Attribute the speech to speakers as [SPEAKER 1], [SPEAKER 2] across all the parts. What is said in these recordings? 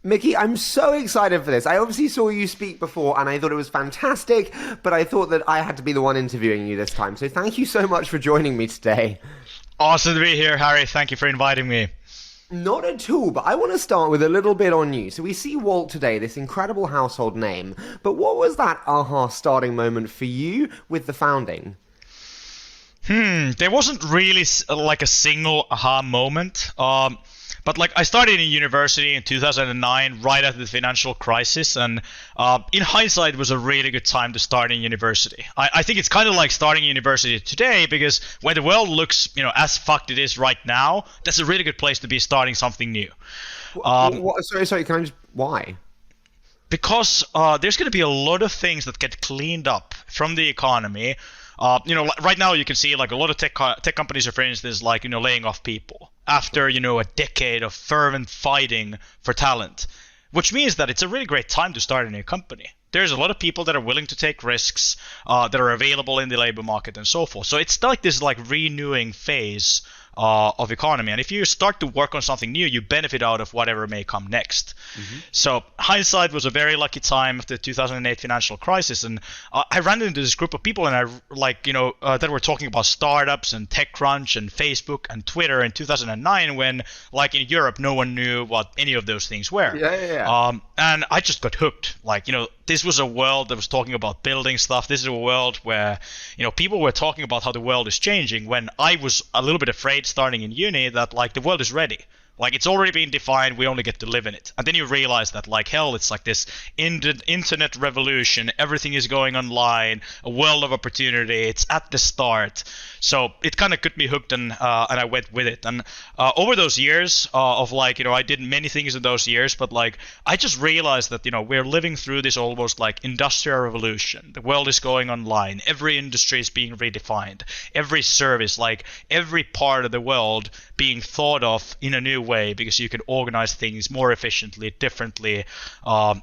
[SPEAKER 1] Miki, I'm so excited for this. I obviously saw you speak before and I thought it was fantastic, but I thought that I had to be the one interviewing you this time. So thank you so much for joining me today.
[SPEAKER 2] Awesome to be here, Harry. Thank you for inviting me.
[SPEAKER 1] Not at all, but I want to start with a little bit on you. So we see Wolt today, this incredible household name, but what was that aha starting moment for you with the founding?
[SPEAKER 2] There wasn't really like a single aha moment. But like I started in university in 2009, right after the financial crisis, and in hindsight, it was a really good time to start in university. I think it's kind of like starting university today because when the world looks, as fucked it is right now, that's a really good place to be starting something new.
[SPEAKER 1] Sorry, can I just why?
[SPEAKER 2] Because there's going to be a lot of things that get cleaned up from the economy. Right now you can see like a lot of tech companies are, for instance, like, laying off people after, a decade of fervent fighting for talent, which means that it's a really great time to start a new company. There's a lot of people that are willing to take risks that are available in the labor market and so forth. So it's like this like renewing phase of economy. And if you start to work on something new, you benefit out of whatever may come next. Mm-hmm. So hindsight was a very lucky time of the 2008 financial crisis. And I ran into this group of people and that were talking about startups and TechCrunch and Facebook and Twitter in 2009 when, like in Europe, no one knew what any of those things were.
[SPEAKER 1] Yeah.
[SPEAKER 2] And I just got hooked. This was a world that was talking about building stuff. This is a world where, people were talking about how the world is changing when I was a little bit afraid starting in uni that like the world is ready. Like it's already been defined, we only get to live in it. And then you realize that like hell, it's like this internet revolution, everything is going online, a world of opportunity, it's at the start. So it kind of got me hooked and I went with it. And over those years of like, I did many things in those years, but like I just realized that, we're living through this almost like industrial revolution. The world is going online, every industry is being redefined, every service, like every part of the world being thought of in a new way because you can organize things more efficiently, differently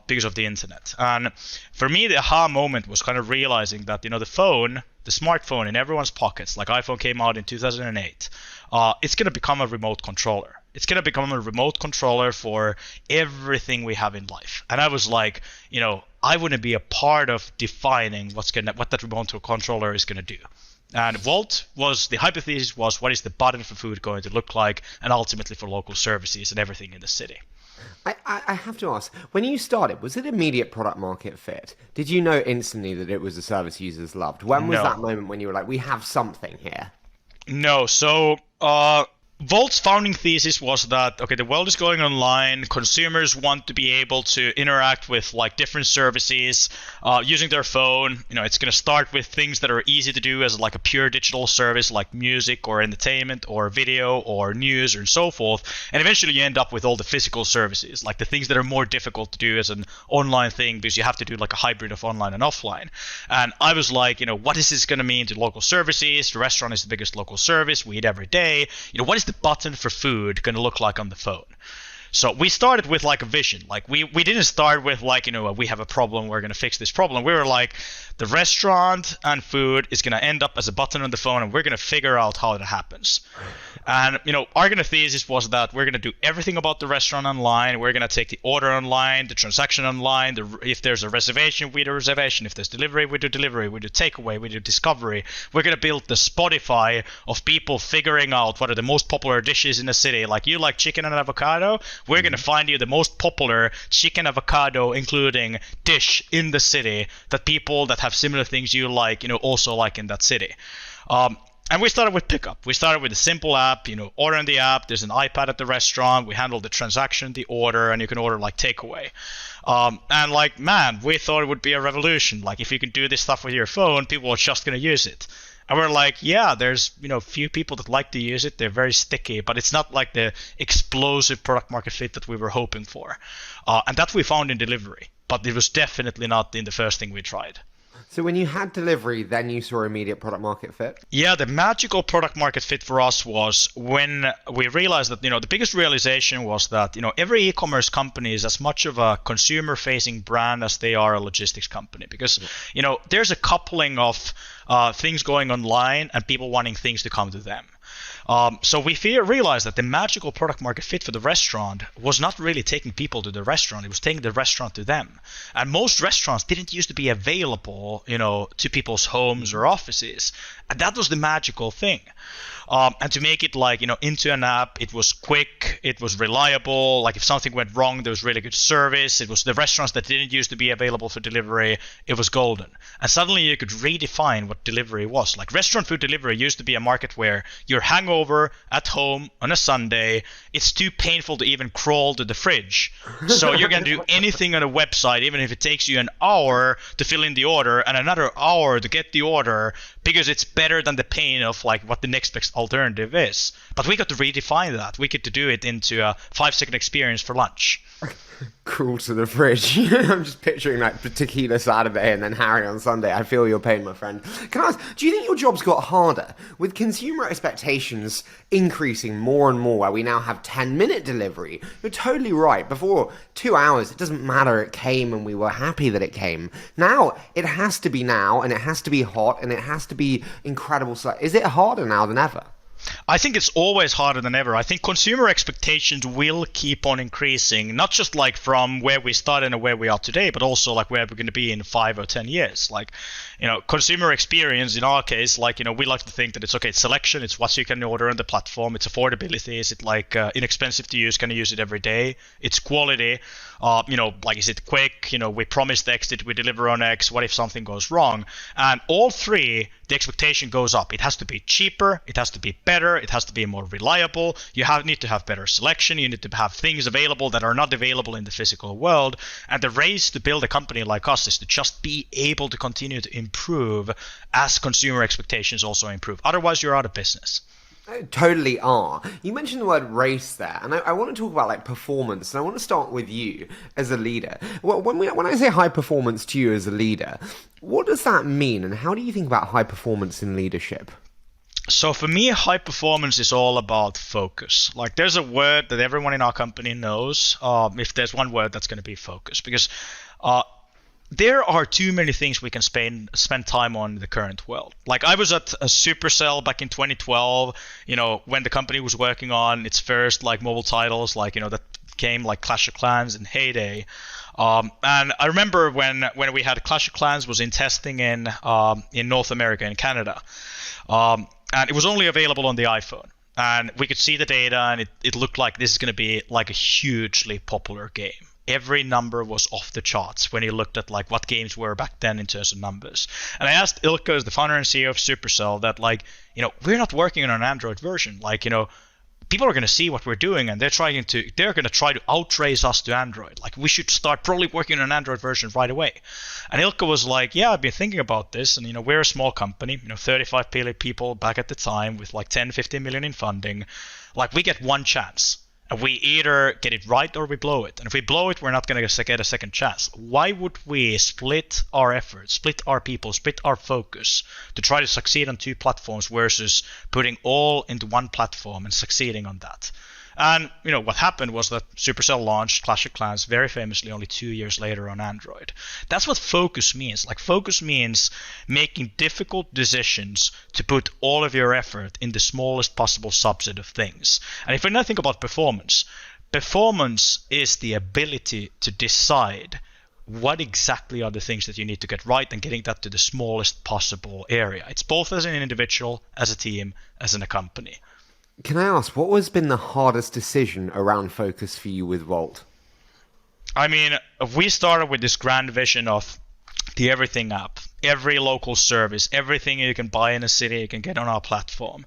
[SPEAKER 2] because of the internet. And for me, the aha moment was kind of realizing that, the smartphone in everyone's pockets, like iPhone came out in 2008, it's going to become a remote controller. It's going to become a remote controller for everything we have in life. And I was like, I want to be a part of defining what that remote controller is going to do. And Wolt the hypothesis was, what is the button for food going to look like, and ultimately for local services and everything in the city.
[SPEAKER 1] I have to ask, when you started, was it immediate product market fit? Did you know instantly that it was a service users loved? When was that moment when you were like, we have something here?
[SPEAKER 2] No, so Volt's founding thesis was that, okay, the world is going online, consumers want to be able to interact with like different services using their phone. It's going to start with things that are easy to do as like a pure digital service like music or entertainment or video or news and so forth. And eventually you end up with all the physical services, like the things that are more difficult to do as an online thing because you have to do like a hybrid of online and offline. And I was like, what is this going to mean to local services? The restaurant is the biggest local service. We eat every day. What is the button for food going to look like on the phone? So we started with like a vision. Like we didn't start with like, we have a problem, we're going to fix this problem. We were like, the restaurant and food is going to end up as a button on the phone and we're going to figure out how it happens. And, our kind of thesis was that we're going to do everything about the restaurant online. We're going to take the order online, the transaction online. If there's a reservation, we do reservation. If there's delivery, we do delivery. We do takeaway, we do discovery. We're going to build the Spotify of people figuring out what are the most popular dishes in the city. Like you like chicken and avocado, we're going to find you the most popular chicken avocado including dish in the city that people that have similar things you like, also like in that city. And we started with pickup. We started with a simple app, order in the app. There's an iPad at the restaurant. We handle the transaction, the order, and you can order like takeaway. And like, man, we thought it would be a revolution. Like if you can do this stuff with your phone, people are just going to use it. And we're like, yeah, there's, few people that like to use it. They're very sticky, but it's not like the explosive product market fit that we were hoping for. And that we found in delivery, but it was definitely not in the first thing we tried.
[SPEAKER 1] So when you had delivery, then you saw immediate product market fit?
[SPEAKER 2] Yeah, the magical product market fit for us was when we realized that, the biggest realization was that, every e-commerce company is as much of a consumer-facing brand as they are a logistics company. Because, there's a coupling of things going online and people wanting things to come to them. So we realized that the magical product market fit for the restaurant was not really taking people to the restaurant; it was taking the restaurant to them. And most restaurants didn't used to be available, to people's homes or offices, and that was the magical thing. And to make it like into an app, it was quick, it was reliable. Like if something went wrong, there was really good service. It was the restaurants that didn't used to be available for delivery. It was golden. And suddenly you could redefine what delivery was. Like restaurant food delivery used to be a market where you're hangover at home on a Sunday. It's too painful to even crawl to the fridge. So you're going to do anything on a website, even if it takes you an hour to fill in the order and another hour to get the order, because it's better than the pain of like what the next best alternative is. But we got to redefine that. We get to do it into a 5-second experience for lunch.
[SPEAKER 1] Crawl to the fridge. I'm just picturing like tequila Saturday and then Harry on Sunday. I feel your pain, my friend. Can I ask, do you think your job's got harder with consumer expectations increasing more and more, where we now have 10-minute delivery? You're totally right. Before, 2 hours, it doesn't matter, it came and we were happy that it came. Now it has to be now, and it has to be hot, and it has to be incredible. Is it harder now than ever?
[SPEAKER 2] I think it's always harder than ever. I think consumer expectations will keep on increasing, not just like from where we started and where we are today, but also like where we're going to be in 5 or 10 years. Like, consumer experience in our case, like, we like to think that it's okay, it's selection, it's what you can order on the platform, it's affordability, is it like inexpensive to use, can you use it every day, it's quality, like is it quick, we promised X, did we deliver on X, what if something goes wrong? And all three, the expectation goes up. It has to be cheaper, it has to be better, it has to be more reliable, need to have better selection, you need to have things available that are not available in the physical world. And the race to build a company like us is to just be able to continue to improve as consumer expectations also improve. Otherwise, you're out of business.
[SPEAKER 1] Totally are. You mentioned the word race there, and I want to talk about like performance, and I want to start with you as a leader. Well, when I say high performance to you as a leader, what does that mean, and how do you think about high performance in leadership?
[SPEAKER 2] So for me, high performance is all about focus. Like there's a word that everyone in our company knows. If there's one word, that's going to be focus, because there are too many things we can spend time on in the current world. Like I was at a Supercell back in 2012, when the company was working on its first like mobile titles, like, that came like Clash of Clans and Heyday. And I remember when we had Clash of Clans was in testing in North America, in Canada. And it was only available on the iPhone. And we could see the data, and it looked like this is going to be like a hugely popular game. Every number was off the charts when you looked at like what games were back then in terms of numbers. And I asked Ilkka, as the founder and CEO of Supercell, that like, we're not working on an Android version. Like, people are going to see what we're doing, and they're going to try to outrace us to Android. Like, we should start probably working on an Android version right away. And Ilkka was like, yeah, I've been thinking about this, and we're a small company, 35 people back at the time with like 10, 15 million in funding. Like, we get one chance. And we either get it right or we blow it. And if we blow it, we're not going to get a second chance. Why would we split our efforts, split our people, split our focus to try to succeed on 2 platforms versus putting all into one platform and succeeding on that? And what happened was that Supercell launched Clash of Clans very famously only 2 years later on Android. That's what focus means. Like, focus means making difficult decisions to put all of your effort in the smallest possible subset of things. And if we now think about performance is the ability to decide what exactly are the things that you need to get right and getting that to the smallest possible area. It's both as an individual, as a team, as in a company.
[SPEAKER 1] Can I ask, what has been the hardest decision around focus for you with Wolt?
[SPEAKER 2] I mean, we started with this grand vision of the everything app, every local service, everything you can buy in a city, you can get on our platform.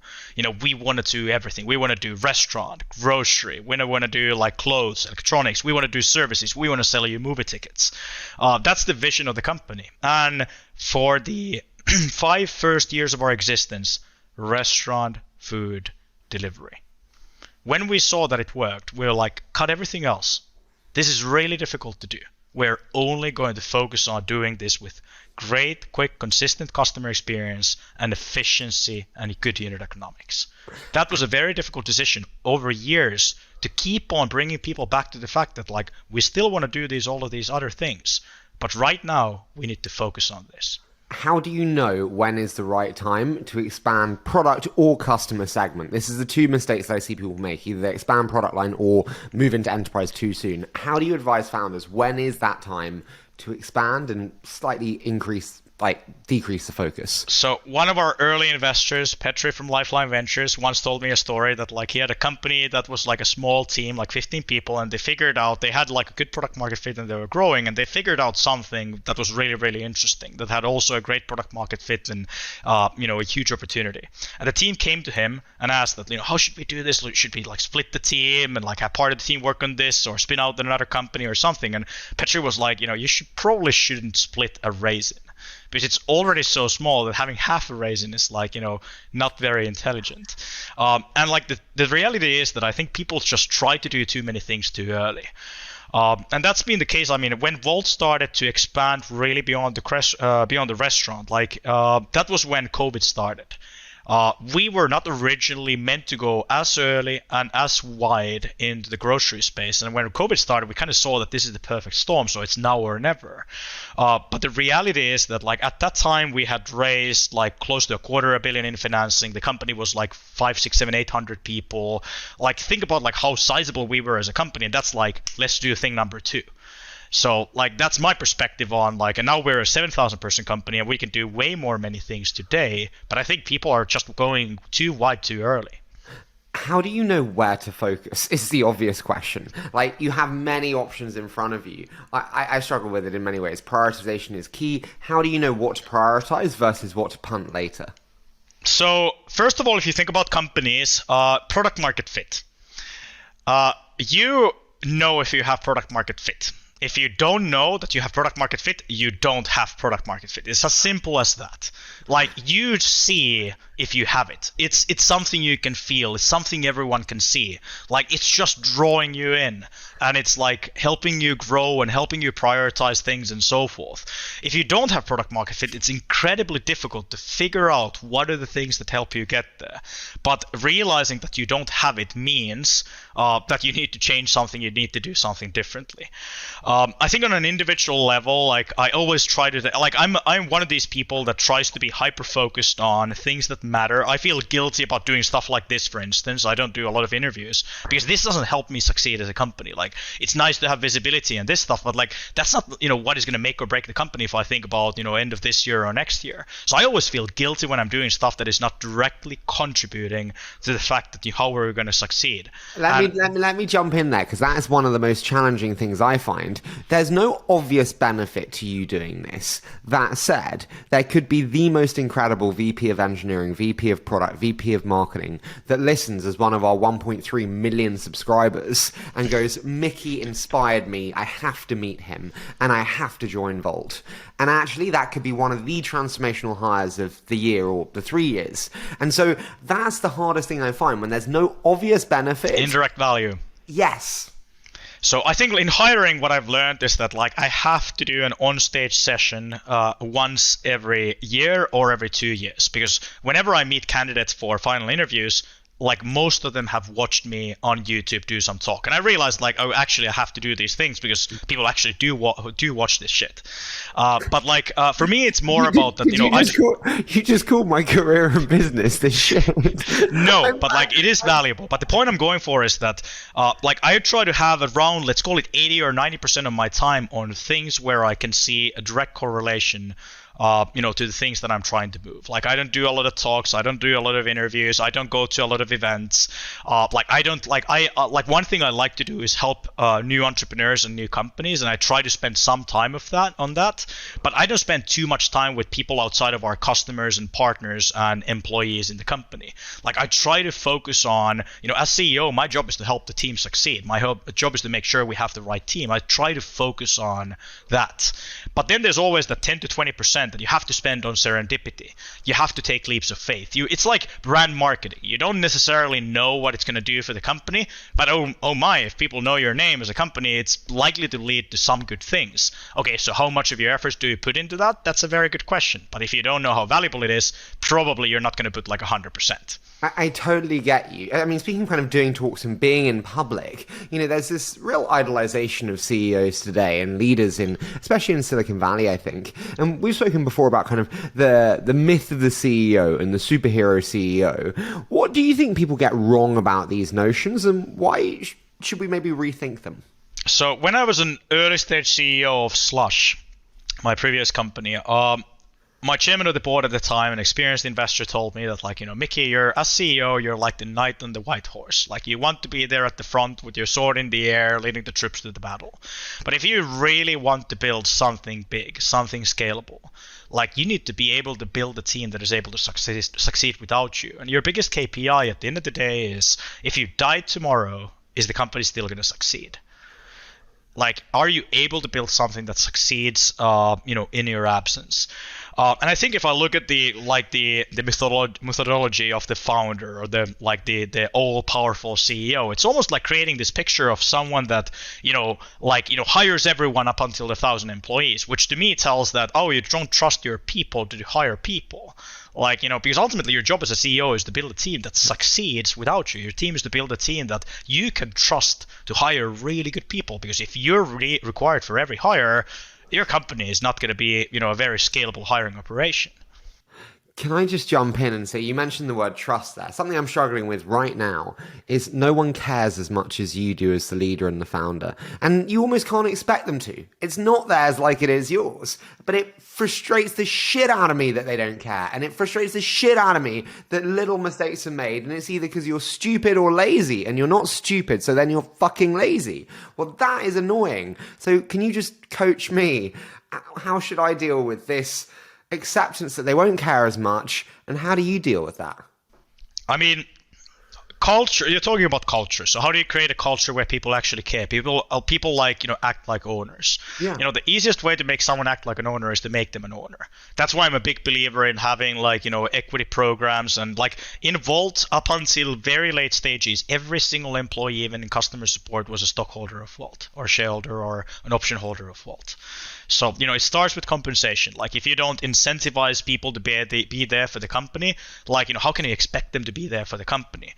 [SPEAKER 2] We want to do everything. We want to do restaurant, grocery. We want to do like clothes, electronics. We want to do services. We want to sell you movie tickets. That's the vision of the company. And for the 5 first years of our existence, restaurant, food, delivery. When we saw that it worked, we were like, cut everything else. This is really difficult to do. We're only going to focus on doing this with great, quick, consistent customer experience and efficiency and good unit economics. That was a very difficult decision over years to keep on bringing people back to the fact that like we still want to do all of these other things, but right now we need to focus on this.
[SPEAKER 1] How do you know when is the right time to expand product or customer segment? This is the two mistakes that I see people make. Either they expand product line or move into enterprise too soon. How do you advise founders? When is that time to expand and slightly decrease the focus?
[SPEAKER 2] So one of our early investors, Petri from Lifeline Ventures, once told me a story that like he had a company that was like a small team, like 15 people, and they figured out they had like a good product market fit and they were growing, and they figured out something that was really, really interesting, that had also a great product market fit and a huge opportunity. And the team came to him and asked that, how should we do this? Should we like split the team and like have part of the team work on this or spin out another company or something? And Petri was like, you shouldn't split a raisin, because it's already so small that having half a raisin is like, not very intelligent. And like the reality is that I think people just try to do too many things too early. And that's been the case. I mean, when Wolt started to expand really beyond the restaurant, that was when COVID started. We were not originally meant to go as early and as wide into the grocery space. And when COVID started, we kind of saw that this is the perfect storm, so it's now or never. But the reality is that like at that time, we had raised like close to $250 million in financing. The company was like 5, 6, 7, 800 people. Like think about like how sizable we were as a company. And that's like, let's do thing number 2. So like that's my perspective on like, and now we're a 7,000 person company and we can do way many things today, but I think people are just going too wide too early.
[SPEAKER 1] How do you know where to focus is the obvious question. Like you have many options in front of you. I struggle with it in many ways. Prioritization is key. How do you know what to prioritize versus what to punt later?
[SPEAKER 2] So first of all, if you think about companies, product market fit. You know if you have product market fit. If you don't know that you have product market fit, you don't have product market fit. It's as simple as that. Like you see if you have it. It's something you can feel. It's something everyone can see. Like it's just drawing you in, and it's like helping you grow and helping you prioritize things and so forth. If you don't have product market fit, it's incredibly difficult to figure out what are the things that help you get there. But realizing that you don't have it means that you need to change something, you need to do something differently. I think on an individual level, like I always try to, like I'm one of these people that tries to be hyper focused on things that matter. I feel guilty about doing stuff like this, for instance. I don't do a lot of interviews because this doesn't help me succeed as a company. Like it's nice to have visibility and this stuff, but like that's not, what is going to make or break the company if I think about, end of this year or next year. So I always feel guilty when I'm doing stuff that is not directly contributing to the fact that how we're going to succeed.
[SPEAKER 1] Let me jump in there because that is one of the most challenging things I find. There's no obvious benefit to you doing this. That said, there could be the most incredible VP of engineering, VP of product, VP of marketing that listens as one of our 1.3 million subscribers and goes, Miki inspired me. I have to meet him and I have to join Wolt. And actually that could be one of the transformational hires of the year or the 3 years. And so that's the hardest thing I find when there's no obvious benefit.
[SPEAKER 2] Indirect value.
[SPEAKER 1] Yes.
[SPEAKER 2] So I think in hiring, what I've learned is that like I have to do an on-stage session once every year or every 2 years, because whenever I meet candidates for final interviews, like most of them have watched me on YouTube do some talk, and I realized like, oh, actually I have to do these things because people actually do watch this shit. But like for me, it's more about that.
[SPEAKER 1] You just called my career and business this shit.
[SPEAKER 2] No, but like it is valuable. But the point I'm going for is that like I try to have around, let's call it 80 or 90% of my time on things where I can see a direct correlation to the things that I'm trying to move. Like I don't do a lot of talks, I don't do a lot of interviews, I don't go to a lot of events. Like one thing I like to do is help new entrepreneurs and new companies, and I try to spend some time on that. But I don't spend too much time with people outside of our customers and partners and employees in the company. Like I try to focus on, as CEO, my job is to help the team succeed. My job is to make sure we have the right team. I try to focus on that. But then there's always that 10 to 20% that you have to spend on serendipity. You have to take leaps of faith. It's like brand marketing. You don't necessarily know what it's going to do for the company, but oh my, if people know your name as a company, it's likely to lead to some good things. Okay, so how much of your efforts do you put into that? That's a very good question. But if you don't know how valuable it is, probably you're not going to put like 100%.
[SPEAKER 1] I totally get you. I mean, speaking of kind of doing talks and being in public, there's this real idolization of CEOs today and leaders especially in Silicon Valley, I think. And we've spoken spoken before about kind of the myth of the CEO and the superhero CEO. What do you think people get wrong about these notions, and why should we maybe rethink them?
[SPEAKER 2] So when I was an early stage CEO of Slush, my previous company, my chairman of the board at the time, an experienced investor, told me that, like, Miki, you're as CEO, you're like the knight on the white horse. Like, you want to be there at the front with your sword in the air, leading the troops to the battle. But if you really want to build something big, something scalable, like, you need to be able to build a team that is able to succeed without you. And your biggest KPI at the end of the day is, if you die tomorrow, is the company still going to succeed? Like, are you able to build something that succeeds, in your absence? And I think if I look at the methodology of the founder, or the all-powerful CEO, it's almost like creating this picture of someone that hires everyone up until 1,000 employees, which to me tells that, oh, you don't trust your people to hire people. Because ultimately your job as a CEO is to build a team that succeeds without you. Your team is to build a team that you can trust to hire really good people. Because if you're required for every hire, your company is not going to be, a very scalable hiring operation.
[SPEAKER 1] Can I just jump in and say, you mentioned the word trust there. Something I'm struggling with right now is no one cares as much as you do as the leader and the founder. And you almost can't expect them to. It's not theirs like it is yours. But it frustrates the shit out of me that they don't care. And it frustrates the shit out of me that little mistakes are made. And it's either because you're stupid or lazy. And you're not stupid, so then you're fucking lazy. Well, that is annoying. So can you just coach me? How should I deal with this acceptance that they won't care as much, and how do you deal with that?
[SPEAKER 2] I mean, culture, you're talking about culture. So how do you create a culture where people actually care? People act like owners.
[SPEAKER 1] Yeah.
[SPEAKER 2] The easiest way to make someone act like an owner is to make them an owner. That's why I'm a big believer in having equity programs, and in Wolt, up until very late stages, every single employee, even in customer support, was a stockholder of Wolt, or shareholder, or an option holder of Wolt. So, it starts with compensation. If you don't incentivize people to be there for the company, how can you expect them to be there for the company?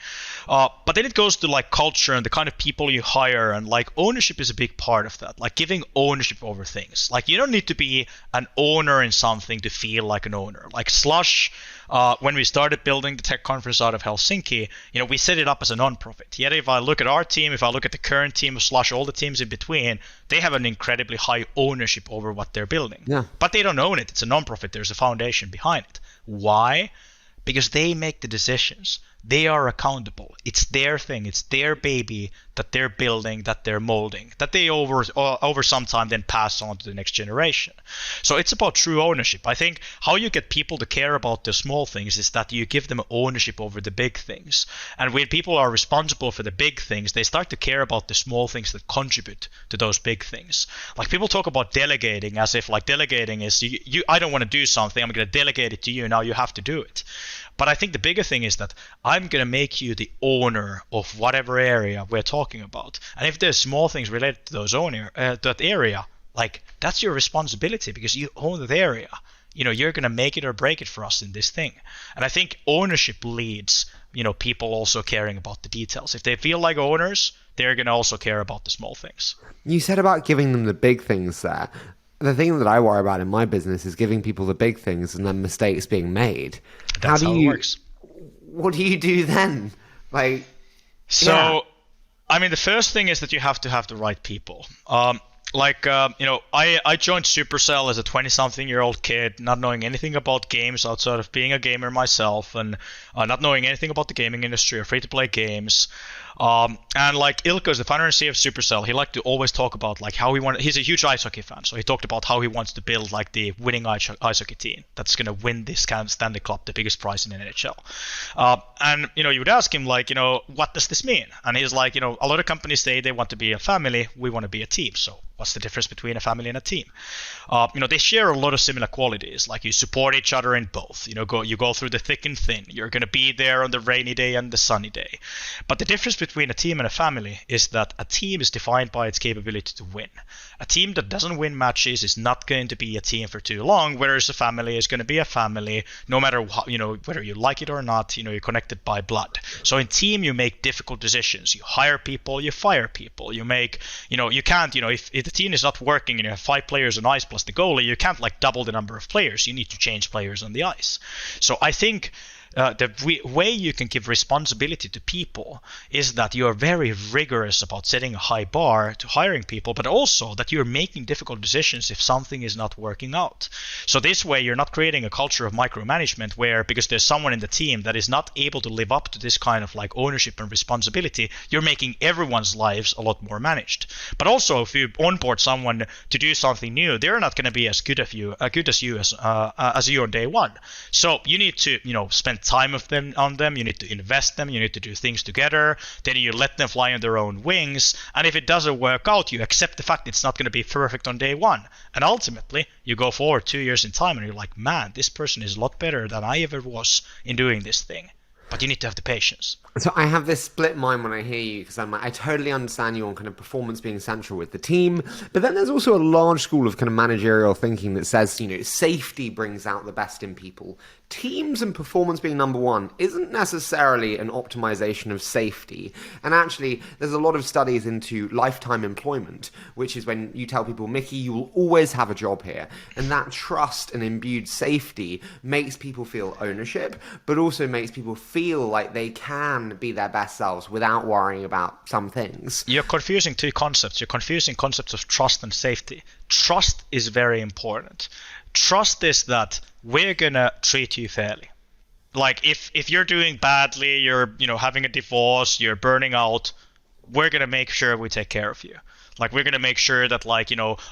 [SPEAKER 2] But then it goes to culture and the kind of people you hire, and ownership is a big part of that. Giving ownership over things. You don't need to be an owner in something to feel like an owner. Slush, when we started building the tech conference out of Helsinki, we set it up as a non-profit. Yet if I look at our team, if I look at the current team of Slush, all the teams in between, they have an incredibly high ownership over what they're building.
[SPEAKER 1] Yeah.
[SPEAKER 2] But they don't own it. It's a non-profit. There's a foundation behind it. Why? Because they make the decisions. They are accountable. It's their thing. It's their baby that they're building, that they're molding, that they over some time then pass on to the next generation. So it's about true ownership. I think how you get people to care about the small things is that you give them ownership over the big things. And when people are responsible for the big things, they start to care about the small things that contribute to those big things. People talk about delegating as if delegating is I don't want to do something, I'm going to delegate it to you, now you have to do it. But I think the bigger thing is that I'm going to make you the owner of whatever area we're talking about. And if there's small things related to that area, that's your responsibility because you own that area. You're going to make it or break it for us in this thing. And I think ownership leads, people also caring about the details. If they feel like owners, they're going to also care about the small things.
[SPEAKER 1] You said about giving them the big things there. The thing that I worry about in my business is giving people the big things and then mistakes being made.
[SPEAKER 2] That's how it works.
[SPEAKER 1] What do you do then?
[SPEAKER 2] The first thing is that you have to have the right people. I joined Supercell as a 20-something-year-old kid, not knowing anything about games outside of being a gamer myself, and not knowing anything about the gaming industry or free-to-play games. And Ilkka, the founder and CEO of Supercell, he liked to always talk about how he's a huge ice hockey fan, so he talked about how he wants to build the winning ice hockey team that's going to win this Stanley Cup, the biggest prize in the NHL. And you would ask him what does this mean? And he's like, a lot of companies say they want to be a family, we want to be a team. So what's the difference between a family and a team? They share a lot of similar qualities. You support each other in both. You go through the thick and thin. You're going to be there on the rainy day and the sunny day. But the difference between between a team and a family is that a team is defined by its capability to win. A team that doesn't win matches is not going to be a team for too long, whereas a family is going to be a family no matter how, whether you like it or not, you're connected by blood. So in team, you make difficult decisions. You hire people, you fire people. You make, you can't, if the team is not working and you have 5 players on ice plus the goalie, you can't like double the number of players. You need to change players on the ice. So I think the way you can give responsibility to people is that you are very rigorous about setting a high bar to hiring people, but also that you're making difficult decisions if something is not working out. So this way, you're not creating a culture of micromanagement where, because there's someone in the team that is not able to live up to this kind of like ownership and responsibility, you're making everyone's lives a lot more managed. But also, if you onboard someone to do something new, they're not going to be as good as you as you on day one. So you need to, spend time on them, you need to invest them, you need to do things together, then you let them fly on their own wings, and if it doesn't work out, you accept the fact it's not going to be perfect on day one, and ultimately you go forward 2 years in time and you're like, man, this person is a lot better than I ever was in doing this thing. But you need to have the patience.
[SPEAKER 1] So I have this split mind when I hear you, because I'm like, I totally understand you on kind of performance being central with the team, but then there's also a large school of kind of managerial thinking that says, safety brings out the best in people. Teams and performance being number one isn't necessarily an optimization of safety. And actually, there's a lot of studies into lifetime employment, which is when you tell people, Miki, you will always have a job here. And that trust and imbued safety makes people feel ownership, but also makes people feel like they can be their best selves without worrying about some things.
[SPEAKER 2] You're confusing 2 concepts. You're confusing concepts of trust and safety. Trust is very important. Trust is that we're gonna treat you fairly. Like if you're doing badly, you're having a divorce, you're burning out, we're gonna make sure we take care of you. Like we're gonna make sure that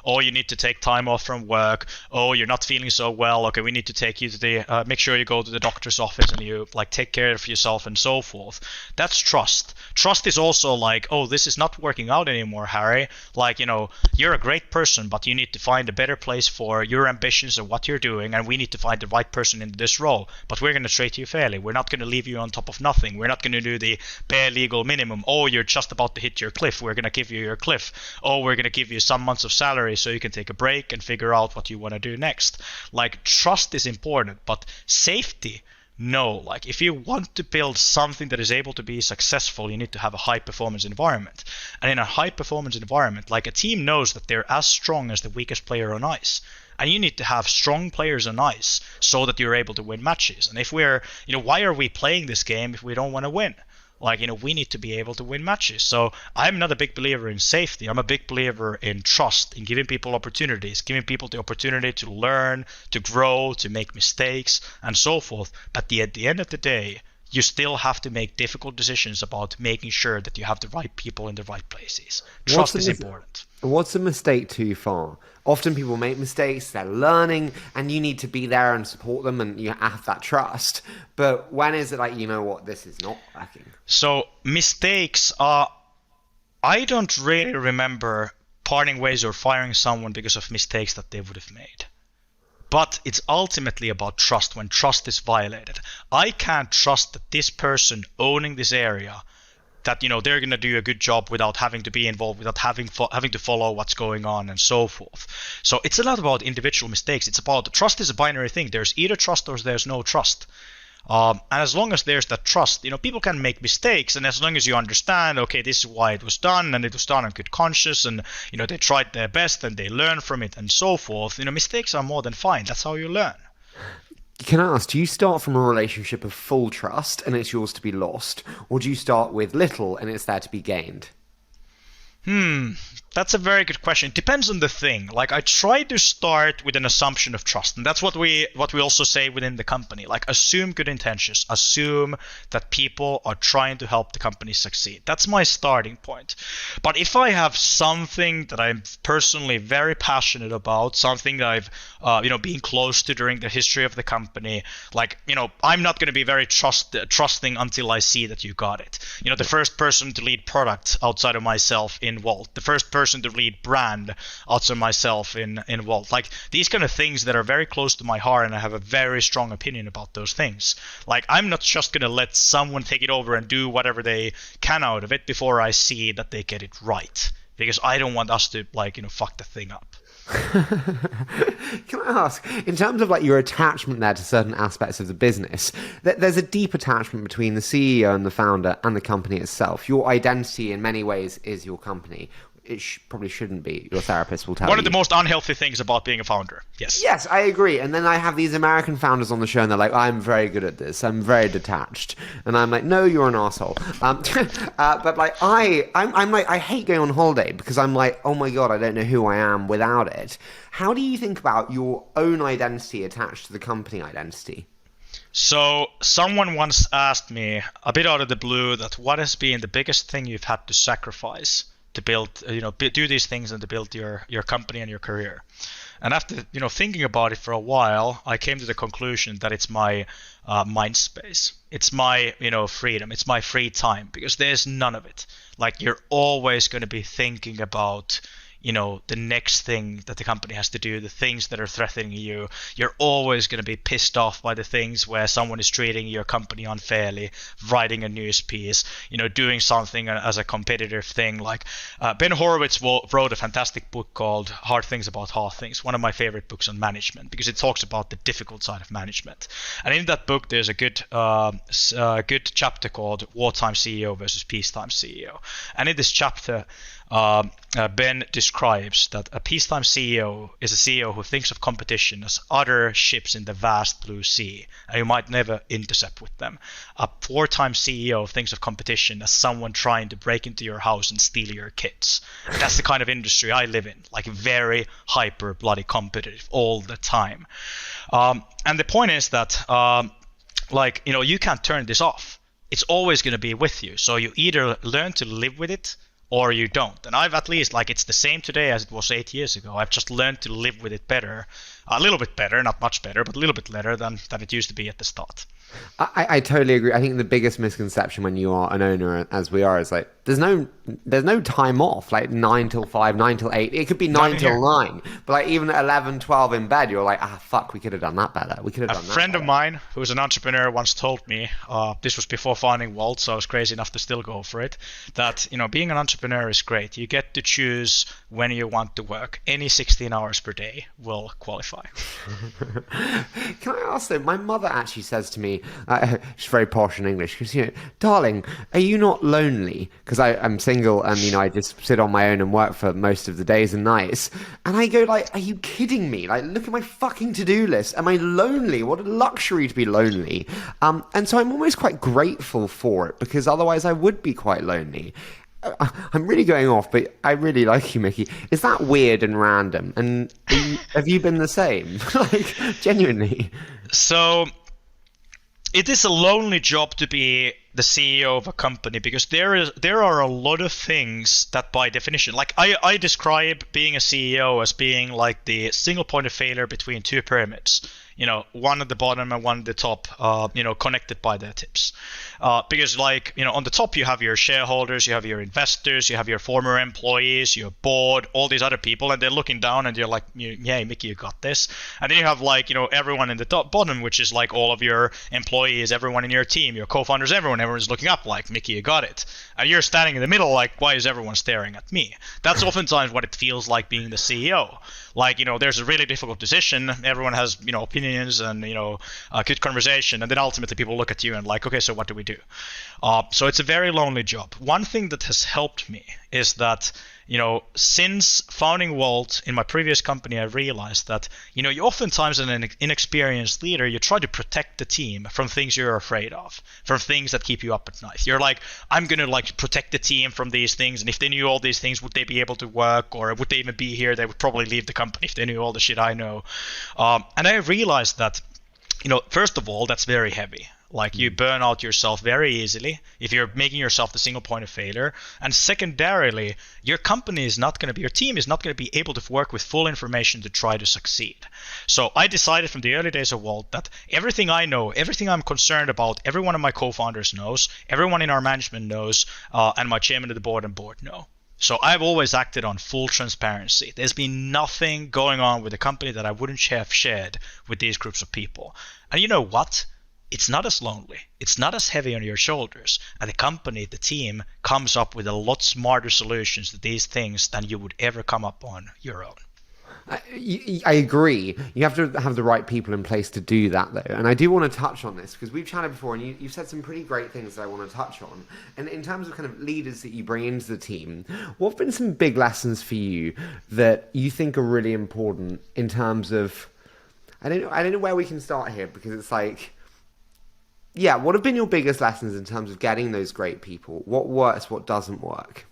[SPEAKER 2] oh, you need to take time off from work. Oh, you're not feeling so well. Okay, we need to take you to the make sure you go to the doctor's office and you take care of yourself and so forth. That's trust. Trust is also oh, this is not working out anymore, Harry. You're a great person, but you need to find a better place for your ambitions and what you're doing, and we need to find the right person in this role. But we're gonna treat you fairly. We're not gonna leave you on top of nothing. We're not gonna do the bare legal minimum. Oh, you're just about to hit your cliff. We're gonna give you your cliff. Oh, we're going to give you some months of salary so you can take a break and figure out what you want to do next. Trust is important, but safety, no. If you want to build something that is able to be successful, you need to have a high performance environment. And in a high performance environment, a team knows that they're as strong as the weakest player on ice. And you need to have strong players on ice so that you're able to win matches. And if we're, why are we playing this game if we don't want to win? We need to be able to win matches. So I'm not a big believer in safety. I'm a big believer in trust, in giving people opportunities, giving people the opportunity to learn, to grow, to make mistakes, and so forth. But at the end of the day, you still have to make difficult decisions about making sure that you have the right people in the right places. Trust is important.
[SPEAKER 1] What's a mistake too far? Often people make mistakes, they're learning, and you need to be there and support them, and you have that trust. But when is it this is not working?
[SPEAKER 2] So mistakes are... I don't really remember parting ways or firing someone because of mistakes that they would have made. But it's ultimately about trust when trust is violated. I can't trust that this person owning this area, that they're going to do a good job without having to be involved, without having to follow what's going on and so forth. So it's a lot about individual mistakes. It's about trust is a binary thing. There's either trust or there's no trust. And as long as there's that trust, people can make mistakes, and as long as you understand, okay, this is why it was done, and it was done on good conscience, and they tried their best and they learn from it and so forth. Mistakes are more than fine. That's how you learn.
[SPEAKER 1] Can I ask, do you start from a relationship of full trust and it's yours to be lost, or do you start with little and it's there to be gained?
[SPEAKER 2] That's a very good question. It depends on the thing. I try to start with an assumption of trust, and that's what we also say within the company. Assume good intentions. Assume that people are trying to help the company succeed. That's my starting point. But if I have something that I'm personally very passionate about, something that I've been close to during the history of the company, I'm not going to be very trusting until I see that you got it. The first person to lead product outside of myself in Wolt, the first person person to lead brand outside myself in Wolt. Like these kind of things that are very close to my heart, and I have a very strong opinion about those things. Like I'm not just gonna let someone take it over and do whatever they can out of it before I see that they get it right, because I don't want us to fuck the thing up.
[SPEAKER 1] Can I ask, in terms of like your attachment there to certain aspects of the business, there's a deep attachment between the CEO and the founder and the company itself. Your identity in many ways is your company. It probably shouldn't be. Your therapist will tell you.
[SPEAKER 2] One of the most unhealthy things about being a founder. Yes.
[SPEAKER 1] Yes, I agree. And then I have these American founders on the show, and they're like, "I'm very good at this. I'm very detached." And I'm like, "No, you're an asshole." But like, I'm like, I hate going on holiday because I'm like, "Oh my god, I don't know who I am without it." How do you think about your own identity attached to the company identity?
[SPEAKER 2] So someone once asked me a bit out of the blue that what has been the biggest thing you've had to sacrifice to build, do these things and to build your company and your career. And after, thinking about it for a while, I came to the conclusion that it's my mind space. It's my, freedom. It's my free time, because there's none of it. Like you're always going to be thinking about, the next thing that the company has to do, the things that are threatening you. You're always going to be pissed off by the things where someone is treating your company unfairly, writing a news piece, doing something as a competitive thing. Like Ben Horowitz wrote a fantastic book called Hard Things About Hard Things, one of my favorite books on management, because it talks about the difficult side of management. And in that book, there's a good chapter called Wartime CEO versus Peacetime CEO. And in this chapter, Ben describes that a peacetime CEO is a CEO who thinks of competition as other ships in the vast blue sea, and you might never intercept with them. A wartime CEO thinks of competition as someone trying to break into your house and steal your kids. That's the kind of industry I live in, like very hyper bloody competitive all the time. And the point is that, you can't turn this off. It's always going to be with you. So you either learn to live with it or you don't. And I've at least, it's the same today as it was 8 years ago. I've just learned to live with it better, a little bit better, not much better, but a little bit better than it used to be at the start.
[SPEAKER 1] I totally agree. I think the biggest misconception when you are an owner, as we are, is like there's no time off, like 9 till 5, 9 till 8. It could be 9 till 9, but like even at 11, 12 in bed, you're like, fuck, we could have done that better. We could have done that. A
[SPEAKER 2] friend of mine who's an entrepreneur once told me, this was before founding Wolt, so I was crazy enough to still go for it, that being an entrepreneur is great. You get to choose when you want to work. Any 16 hours per day will qualify.
[SPEAKER 1] Can I ask though? My mother actually says to me, she's very posh in English, because darling, are you not lonely? Because I'm single and I just sit on my own and work for most of the days and nights. And I go like, are you kidding me? Like, look at my fucking to-do list. Am I lonely? What a luxury to be lonely. And so I'm almost quite grateful for it, because otherwise I would be quite lonely. I'm really going off, but I really like you, Miki. Is that weird and random? And have you been the same? Like, genuinely.
[SPEAKER 2] So it is a lonely job to be the CEO of a company, because there are a lot of things that by definition, like I describe being a CEO as being like the single point of failure between two pyramids. One at the bottom and one at the top, connected by their tips. Because on the top you have your shareholders, you have your investors, you have your former employees, your board, all these other people, and they're looking down and you're like, yeah, Miki, you got this. And then you have everyone in the bottom, which is like all of your employees, everyone in your team, your co-founders, everyone's looking up like, Miki, you got it. And you're standing in the middle like, why is everyone staring at me? That's oftentimes what it feels like being the CEO. There's a really difficult decision. Everyone has, opinions and, a good conversation. And then ultimately people look at you and like, okay, so what do we do? So it's a very lonely job. One thing that has helped me is that, since founding Wolt in my previous company, I realized that, you oftentimes as an inexperienced leader, you try to protect the team from things you're afraid of, from things that keep you up at night. You're like, I'm going to protect the team from these things. And if they knew all these things, would they be able to work, or would they even be here? They would probably leave the company if they knew all the shit I know. And I realized that, first of all, that's very heavy. You burn out yourself very easily if you're making yourself the single point of failure. And secondarily, your team is not going to be able to work with full information to try to succeed. So I decided from the early days of Wolt that everything I know, everything I'm concerned about, every one of my co-founders knows, everyone in our management knows, and my chairman of the board and board know. So I've always acted on full transparency. There's been nothing going on with the company that I wouldn't have shared with these groups of people. And you know what? It's not as lonely. It's not as heavy on your shoulders. And the company, the team, comes up with a lot smarter solutions to these things than you would ever come up on your own.
[SPEAKER 1] I agree. You have to have the right people in place to do that, though. And I do want to touch on this because we've chatted before, and you've said some pretty great things that I want to touch on. And in terms of kind of leaders that you bring into the team, what have been some big lessons for you that you think are really important in terms of? I don't know where we can start here, because it's like, yeah, what have been your biggest lessons in terms of getting those great people? What works? What doesn't work?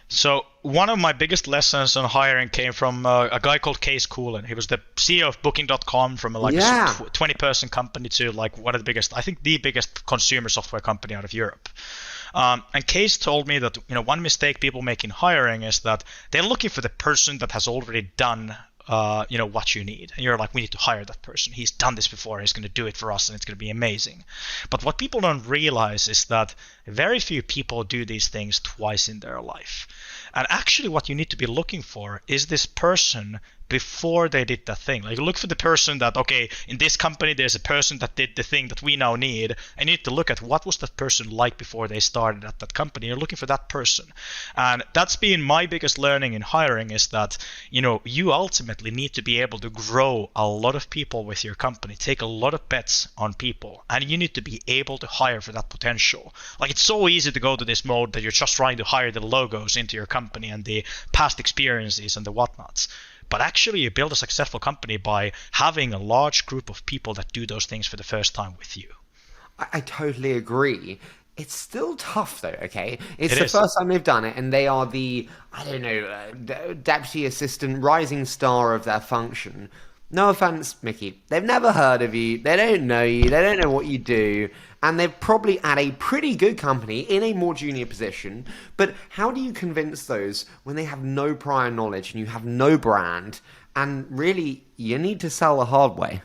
[SPEAKER 2] So one of my biggest lessons on hiring came from a guy called Case Coolin. He was the CEO of Booking.com, from a 20-person company to like one of the biggest, I think the biggest consumer software company out of Europe. And Case told me that one mistake people make in hiring is that they're looking for the person that has already done what you need. And you're like, we need to hire that person. He's done this before. He's going to do it for us, and it's going to be amazing. But what people don't realize is that very few people do these things twice in their life. And actually what you need to be looking for is this person before they did that thing. Like, look for the person that, okay, in this company there's a person that did the thing that we now need. I need to look at what was that person like before they started at that company. You're looking for that person. And that's been my biggest learning in hiring, is that you ultimately need to be able to grow a lot of people with your company, take a lot of bets on people, and you need to be able to hire for that potential. Like, it's so easy to go to this mode that you're just trying to hire the logos into your company and the past experiences and the whatnots. But actually, you build a successful company by having a large group of people that do those things for the first time with you.
[SPEAKER 1] I totally agree. It's still tough, though, okay? It's the first time they've done it, and they are the, deputy assistant rising star of their function. No offense, Miki. They've never heard of you. They don't know you. They don't know what you do. And they're probably at a pretty good company in a more junior position. But how do you convince those when they have no prior knowledge and you have no brand? And really, you need to sell the hard way.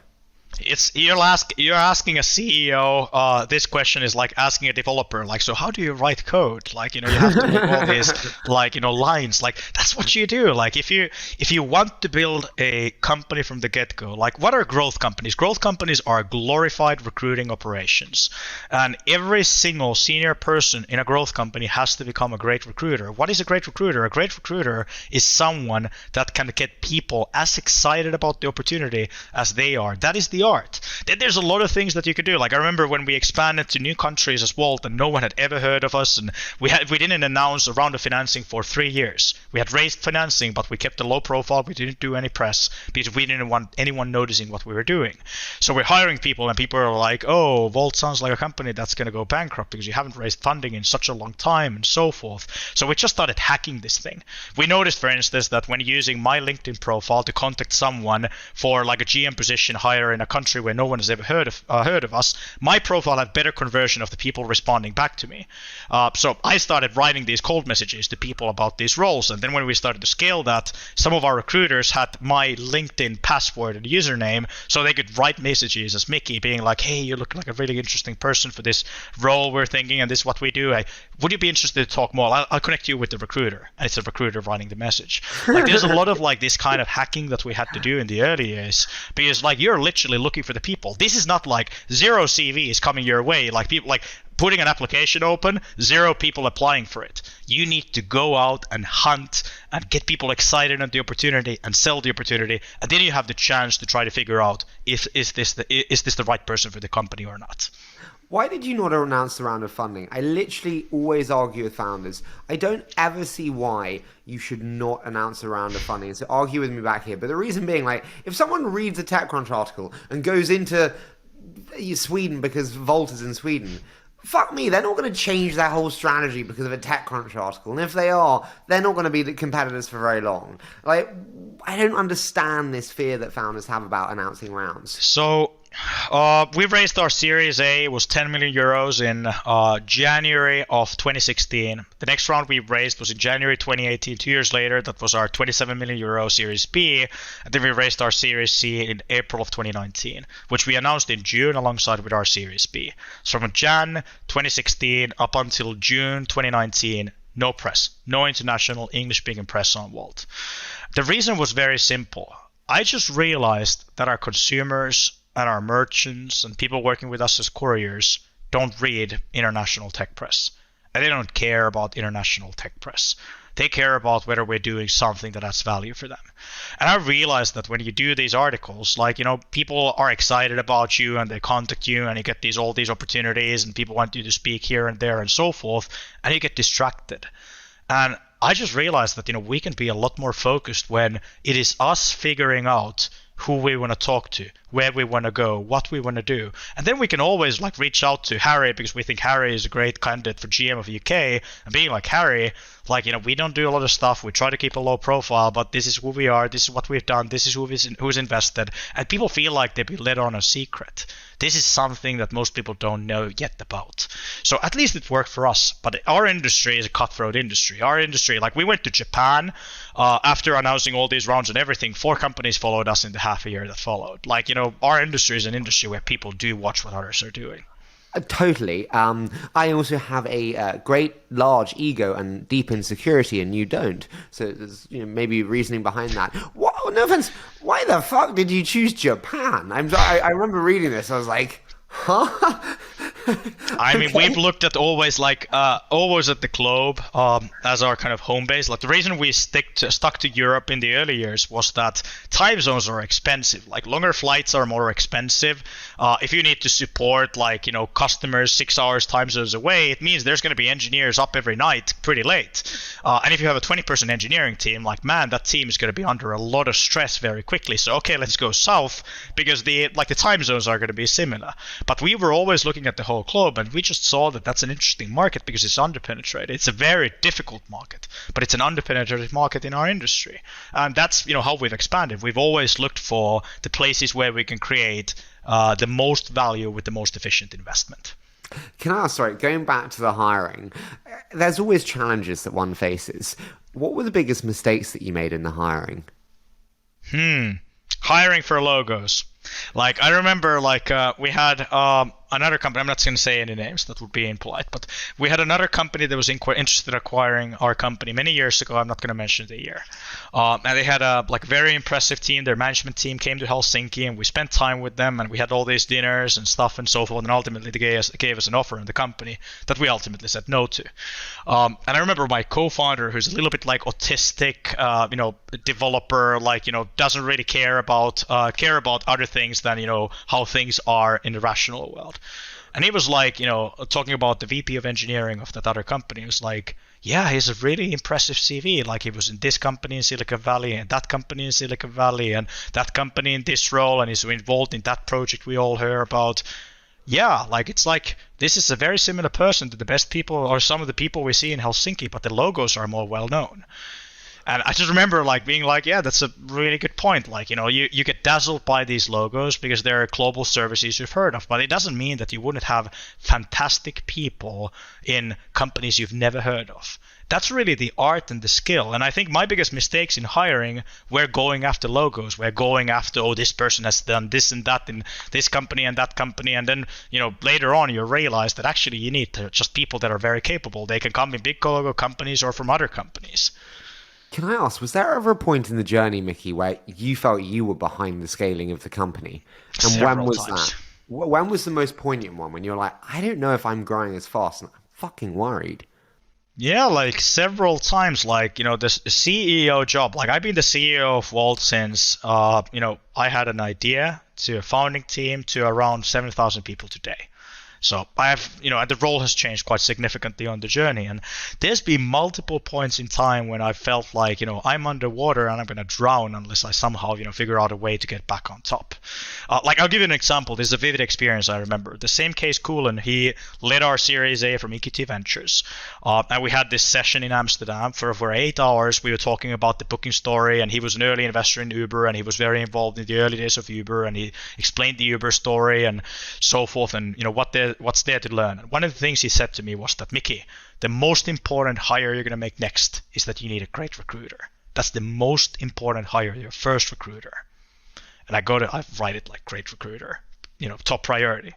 [SPEAKER 2] You're asking a CEO. This question is like asking a developer. Like, so how do you write code? Like, you have to make all these lines. Like, that's what you do. Like, if you want to build a company from the get-go, like, what are growth companies? Growth companies are glorified recruiting operations, and every single senior person in a growth company has to become a great recruiter. What is a great recruiter? A great recruiter is someone that can get people as excited about the opportunity as they are. That is the art. Then there's a lot of things that you could do. Like, I remember when we expanded to new countries as Wolt, and no one had ever heard of us, and we didn't announce a round of financing for 3 years. We had raised financing, but we kept a low profile. We didn't do any press because we didn't want anyone noticing what we were doing. So we're hiring people, and people are like, oh, Wolt sounds like a company that's going to go bankrupt because you haven't raised funding in such a long time, and so forth. So we just started hacking this thing. We noticed, for instance, that when using my LinkedIn profile to contact someone for like a GM position hire in a country where no one has ever heard of us, my profile had better conversion of the people responding back to me. So I started writing these cold messages to people about these roles, and then when we started to scale that, some of our recruiters had my LinkedIn password and username, so they could write messages as Miki, being like, hey, you look like a really interesting person for this role we're thinking, and this is what we do. Would you be interested to talk more? I'll connect you with the recruiter. And it's a recruiter writing the message. Like, there's a lot of like this kind of hacking that we had to do in the early years, because like you're literally looking for the people. This is not like 0 CVs coming your way. Like, people like putting an application open, 0 people applying for it. You need to go out and hunt and get people excited on the opportunity and sell the opportunity, and then you have the chance to try to figure out if is this the right person for the company or not.
[SPEAKER 1] Why did you not announce the round of funding? I literally always argue with founders. I don't ever see why you should not announce a round of funding. So argue with me back here. But the reason being, like, if someone reads a TechCrunch article and goes into Sweden because Wolt is in Sweden, fuck me, they're not going to change their whole strategy because of a TechCrunch article. And if they are, they're not going to be the competitors for very long. Like, I don't understand this fear that founders have about announcing rounds.
[SPEAKER 2] So we raised our Series A. It was 10 million euros in January of 2016. The next round we raised was in January 2018. 2 years later, that was our 27 million euro Series B. And then we raised our Series C in April of 2019, which we announced in June alongside with our Series B. So from Jan 2016 up until June 2019, No press, no international English-speaking press on Wolt. The reason was very simple. I just realized that our consumers and our merchants and people working with us as couriers don't read international tech press. And they don't care about international tech press. They care about whether we're doing something that adds value for them. And I realized that when you do these articles, like, people are excited about you and they contact you and you get all these opportunities and people want you to speak here and there and so forth, and you get distracted. And I just realized that, we can be a lot more focused when it is us figuring out who we want to talk to, where we want to go, what we want to do. And then we can always reach out to Harry because we think Harry is a great candidate for GM of UK, and being like, Harry, we don't do a lot of stuff. We try to keep a low profile, but this is who we are. This is what we've done. This is who's invested. And people feel like they've been let on a secret. This is something that most people don't know yet about. So at least it worked for us. But our industry is a cutthroat industry. Our industry, we went to Japan after announcing all these rounds and everything. 4 companies followed us in the half a year that followed. Our industry is an industry where people do watch what others are doing.
[SPEAKER 1] Totally. I also have a great, large ego and deep insecurity, and you don't. So there's maybe reasoning behind that. What? No offense. Why the fuck did you choose Japan? I remember reading this. I was like, huh?
[SPEAKER 2] I mean, we've looked at always at the globe as our kind of home base. The reason we stuck to Europe in the early years was that time zones are expensive. Longer flights are more expensive. If you need to support customers 6 hours time zones away, it means there's going to be engineers up every night pretty late. And if you have a 20-person engineering team, that team is going to be under a lot of stress very quickly. So okay, let's go south because the time zones are going to be similar. But we were always looking at the whole globe, and we just saw that that's an interesting market because it's underpenetrated. It's a very difficult market, but it's an underpenetrated market in our industry, and that's how we've expanded. We've always looked for the places where we can create the most value with the most efficient investment.
[SPEAKER 1] Can I ask, sorry, going back to the hiring, there's always challenges that one faces. What were the biggest mistakes that you made in the hiring?
[SPEAKER 2] Hiring for logos. I remember we had another company. I'm not going to say any names, that would be impolite, but we had another company that was interested in acquiring our company many years ago. I'm not going to mention the year. And they had a very impressive team. Their management team came to Helsinki, and we spent time with them, and we had all these dinners and stuff and so forth. And ultimately, they gave us an offer in the company that we ultimately said no to. And I remember my co-founder, who's a little bit autistic, developer, doesn't really care about other things than how things are in the rational world. And he was talking about the VP of engineering of that other company. He was like, yeah, he has a really impressive CV. He was in this company in Silicon Valley and that company in Silicon Valley and that company in this role, and he's involved in that project we all hear about. Yeah, this is a very similar person to the best people or some of the people we see in Helsinki, but the logos are more well known. And I just remember being yeah, that's a really good point. You get dazzled by these logos because they're global services you've heard of, but it doesn't mean that you wouldn't have fantastic people in companies you've never heard of. That's really the art and the skill. And I think my biggest mistakes in hiring were going after logos. We're going after, this person has done this and that in this company and that company. And then, later on you realize that actually you need just people that are very capable. They can come in big logo companies or from other companies.
[SPEAKER 1] Can I ask, was there ever a point in the journey, Miki, where you felt you were behind the scaling of the company? And
[SPEAKER 2] Several
[SPEAKER 1] when was
[SPEAKER 2] times.
[SPEAKER 1] that? When was the most poignant one when you're like, I don't know if I'm growing as fast, and I'm fucking worried?
[SPEAKER 2] Yeah, several times, this CEO job. I've been the CEO of Wolt since, I had an idea to a founding team to around 7,000 people today. So I have, the role has changed quite significantly on the journey. And there's been multiple points in time when I felt I'm underwater and I'm going to drown unless I somehow, figure out a way to get back on top. I'll give you an example. This is a vivid experience I remember. The same case Kuulen, he led our Series A from EQT Ventures. And we had this session in Amsterdam for 8 hours. We were talking about the booking story, and he was an early investor in Uber, and he was very involved in the early days of Uber, and he explained the Uber story and so forth, and what's there to learn. And one of the things he said to me was that, Miki, the most important hire you're going to make next is that you need a great recruiter. That's the most important hire, your first recruiter. And I write it great recruiter, top priority.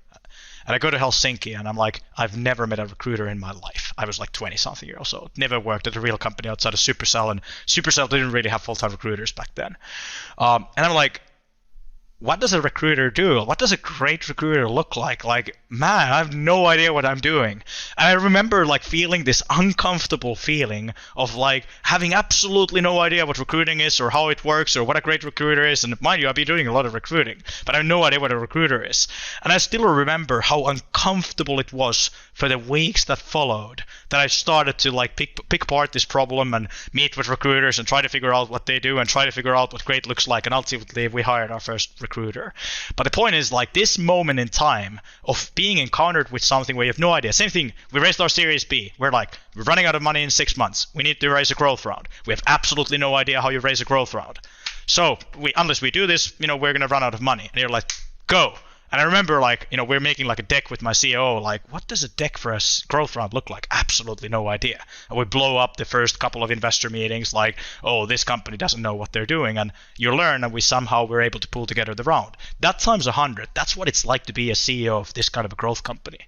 [SPEAKER 2] And I go to Helsinki and I'm like, I've never met a recruiter in my life. I was like 20 something years old. Never worked at a real company outside of Supercell, and Supercell didn't really have full-time recruiters back then. And I'm like, what does a recruiter do? What does a great recruiter look like? Like, man, I have no idea what I'm doing. And I remember like feeling this uncomfortable feeling of like having absolutely no idea what recruiting is or how it works or what a great recruiter is. And mind you, I've been doing a lot of recruiting, but I have no idea what a recruiter is. And I still remember how uncomfortable it was for the weeks that followed, that I started to like pick apart this problem and meet with recruiters and try to figure out what they do and try to figure out what great looks like. And ultimately we hired our first recruiter. But the point is, like, this moment in time of being encountered with something where you have no idea. Same thing, we raised our Series B. We're running out of money in 6 months. We need to raise a growth round. We have absolutely no idea how you raise a growth round. So unless we do this, we're going to run out of money. And you're like, go. And I remember, like, we're making like a deck with my CEO, like, what does a deck for a growth round look like? Absolutely no idea. And we blow up the first couple of investor meetings, like, oh, this company doesn't know what they're doing. And you learn, and we somehow were able to pull together the round. That times 100. That's what it's like to be a CEO of this kind of a growth company.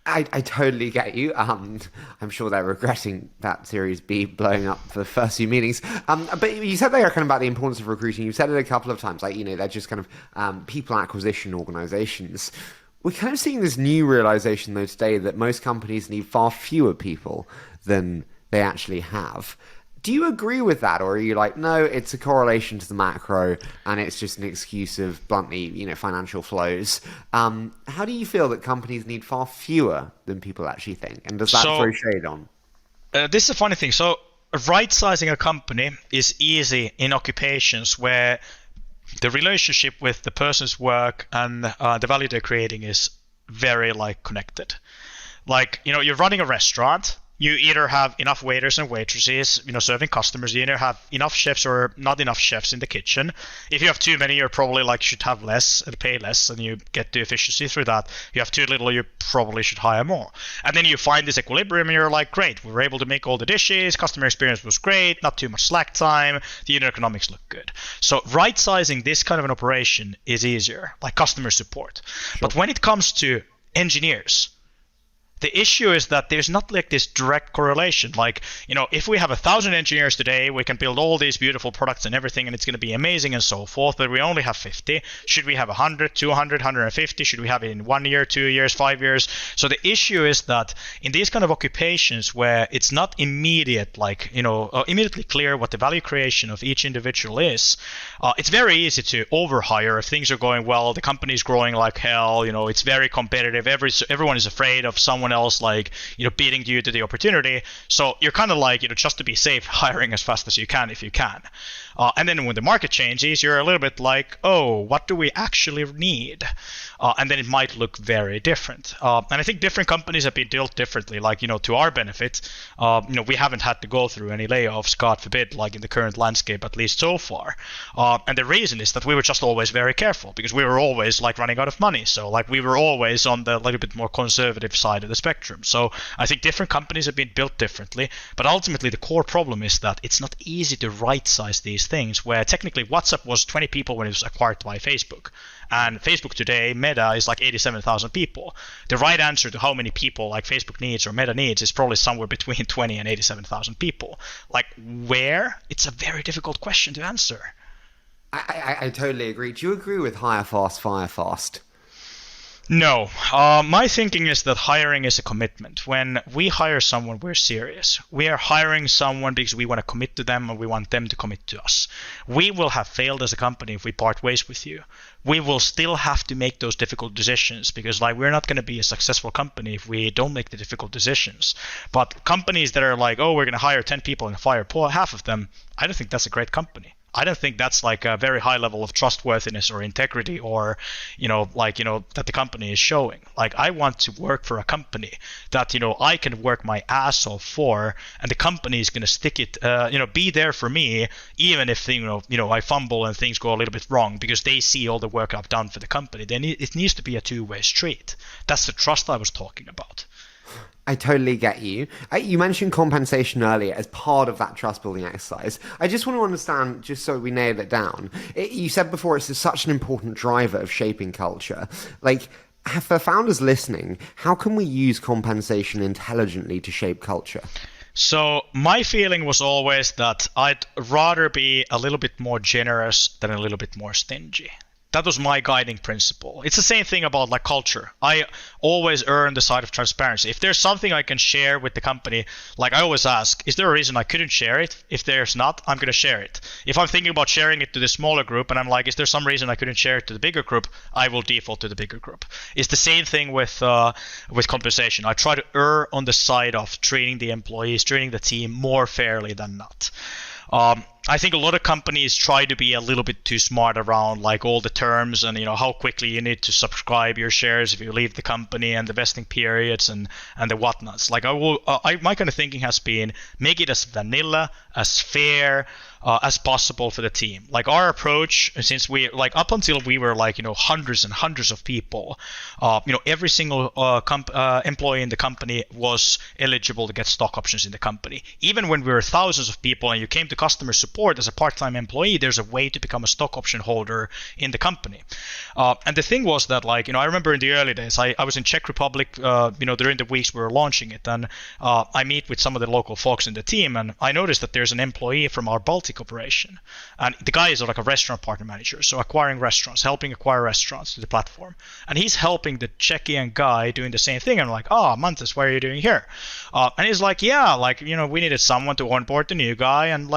[SPEAKER 1] I totally get you. I'm sure they're regretting that Series B blowing up for the first few meetings. But you said they are kind of about the importance of recruiting. You've said it a couple of times, like, they're just kind of people acquisition organizations. We're kind of seeing this new realization, though, today that most companies need far fewer people than they actually have. Do you agree with that, or are you like, no, it's a correlation to the macro, and it's just an excuse of, bluntly, financial flows? How do you feel that companies need far fewer than people actually think? And does that throw shade on?
[SPEAKER 2] This is a funny thing. So right-sizing a company is easy in occupations where the relationship with the person's work and the value they're creating is very, connected. You're running a restaurant. You either have enough waiters and waitresses, serving customers. You either have enough chefs or not enough chefs in the kitchen. If you have too many, you're probably should have less and pay less, and you get the efficiency through that. You have too little, you probably should hire more. And then you find this equilibrium, and you're like, great, we were able to make all the dishes. Customer experience was great. Not too much slack time. The unit economics look good. So right-sizing this kind of an operation is easier, like customer support. Sure. But when it comes to engineers, the issue is that there's not this direct correlation. If we have 1,000 engineers today, we can build all these beautiful products and everything, and it's going to be amazing and so forth, but we only have 50. Should we have 100, 200, 150? Should we have it in 1 year, 2 years, 5 years? So the issue is that in these kind of occupations where it's not immediate, immediately clear what the value creation of each individual is, it's very easy to overhire if things are going well, the company's growing like hell, it's very competitive, everyone is afraid of someone else beating you to the opportunity. So you're kind of just to be safe, hiring as fast as you can if you can. And then when the market changes, you're a little bit like, oh, what do we actually need? And then it might look very different. And I think different companies have been built differently. To our benefit, we haven't had to go through any layoffs, God forbid, in the current landscape, at least so far. And the reason is that we were just always very careful because we were always running out of money. So we were always on the little bit more conservative side of the spectrum. So I think different companies have been built differently. But ultimately, the core problem is that it's not easy to right-size these things, where technically WhatsApp was 20 people when it was acquired by Facebook. And Facebook today, Meta, is 87,000 people. The right answer to how many people Facebook needs or Meta needs is probably somewhere between 20 and 87,000 people. Where? It's a very difficult question to answer.
[SPEAKER 1] I totally agree. Do you agree with hire fast, fire fast?
[SPEAKER 2] No. My thinking is that hiring is a commitment. When we hire someone, we're serious. We are hiring someone because we want to commit to them and we want them to commit to us. We will have failed as a company if we part ways with you. We will still have to make those difficult decisions because we're not going to be a successful company if we don't make the difficult decisions. But companies that are oh, we're going to hire 10 people and fire half of them, I don't think that's a great company. I don't think that's a very high level of trustworthiness or integrity or, that the company is showing. I want to work for a company that, I can work my ass off for, and the company is going to stick it, be there for me, even if, I fumble and things go a little bit wrong because they see all the work I've done for the company. Then it needs to be a two-way street. That's the trust I was talking about.
[SPEAKER 1] I totally get you. You mentioned compensation earlier as part of that trust building exercise. I just want to understand, just so we nail it down, you said before it's such an important driver of shaping culture. For founders listening, how can we use compensation intelligently to shape culture?
[SPEAKER 2] So my feeling was always that I'd rather be a little bit more generous than a little bit more stingy. That was my guiding principle. It's the same thing about like culture. I always err on the side of transparency. If there's something I can share with the company, like I always ask, is there a reason I couldn't share it? If there's not, I'm going to share it. If I'm thinking about sharing it to the smaller group and I'm like, is there some reason I couldn't share it to the bigger group? I will default to the bigger group. It's the same thing with compensation. I try to err on the side of treating the employees, treating the team more fairly than not. I think a lot of companies try to be a little bit too smart around like all the terms and how quickly you need to subscribe your shares if you leave the company and the vesting periods and the whatnots. Like my kind of thinking has been make it as vanilla, as fair as possible for the team. Like our approach, since we like up until we were like hundreds and hundreds of people, every single employee in the company was eligible to get stock options in the company. Even when we were thousands of people and you came to customer support as a part-time employee, there's a way to become a stock option holder in the company. And the thing was that I remember in the early days, I was in Czech Republic, during the weeks we were launching it, and I meet with some of the local folks in the team, and I noticed that there's an employee from our Baltic operation, and the guy is like a restaurant partner manager, so acquiring restaurants, helping acquire restaurants to the platform, and he's helping the Czechian guy doing the same thing. I'm like, Mantas, what are you doing here? And he's like, we needed someone to onboard the new guy, and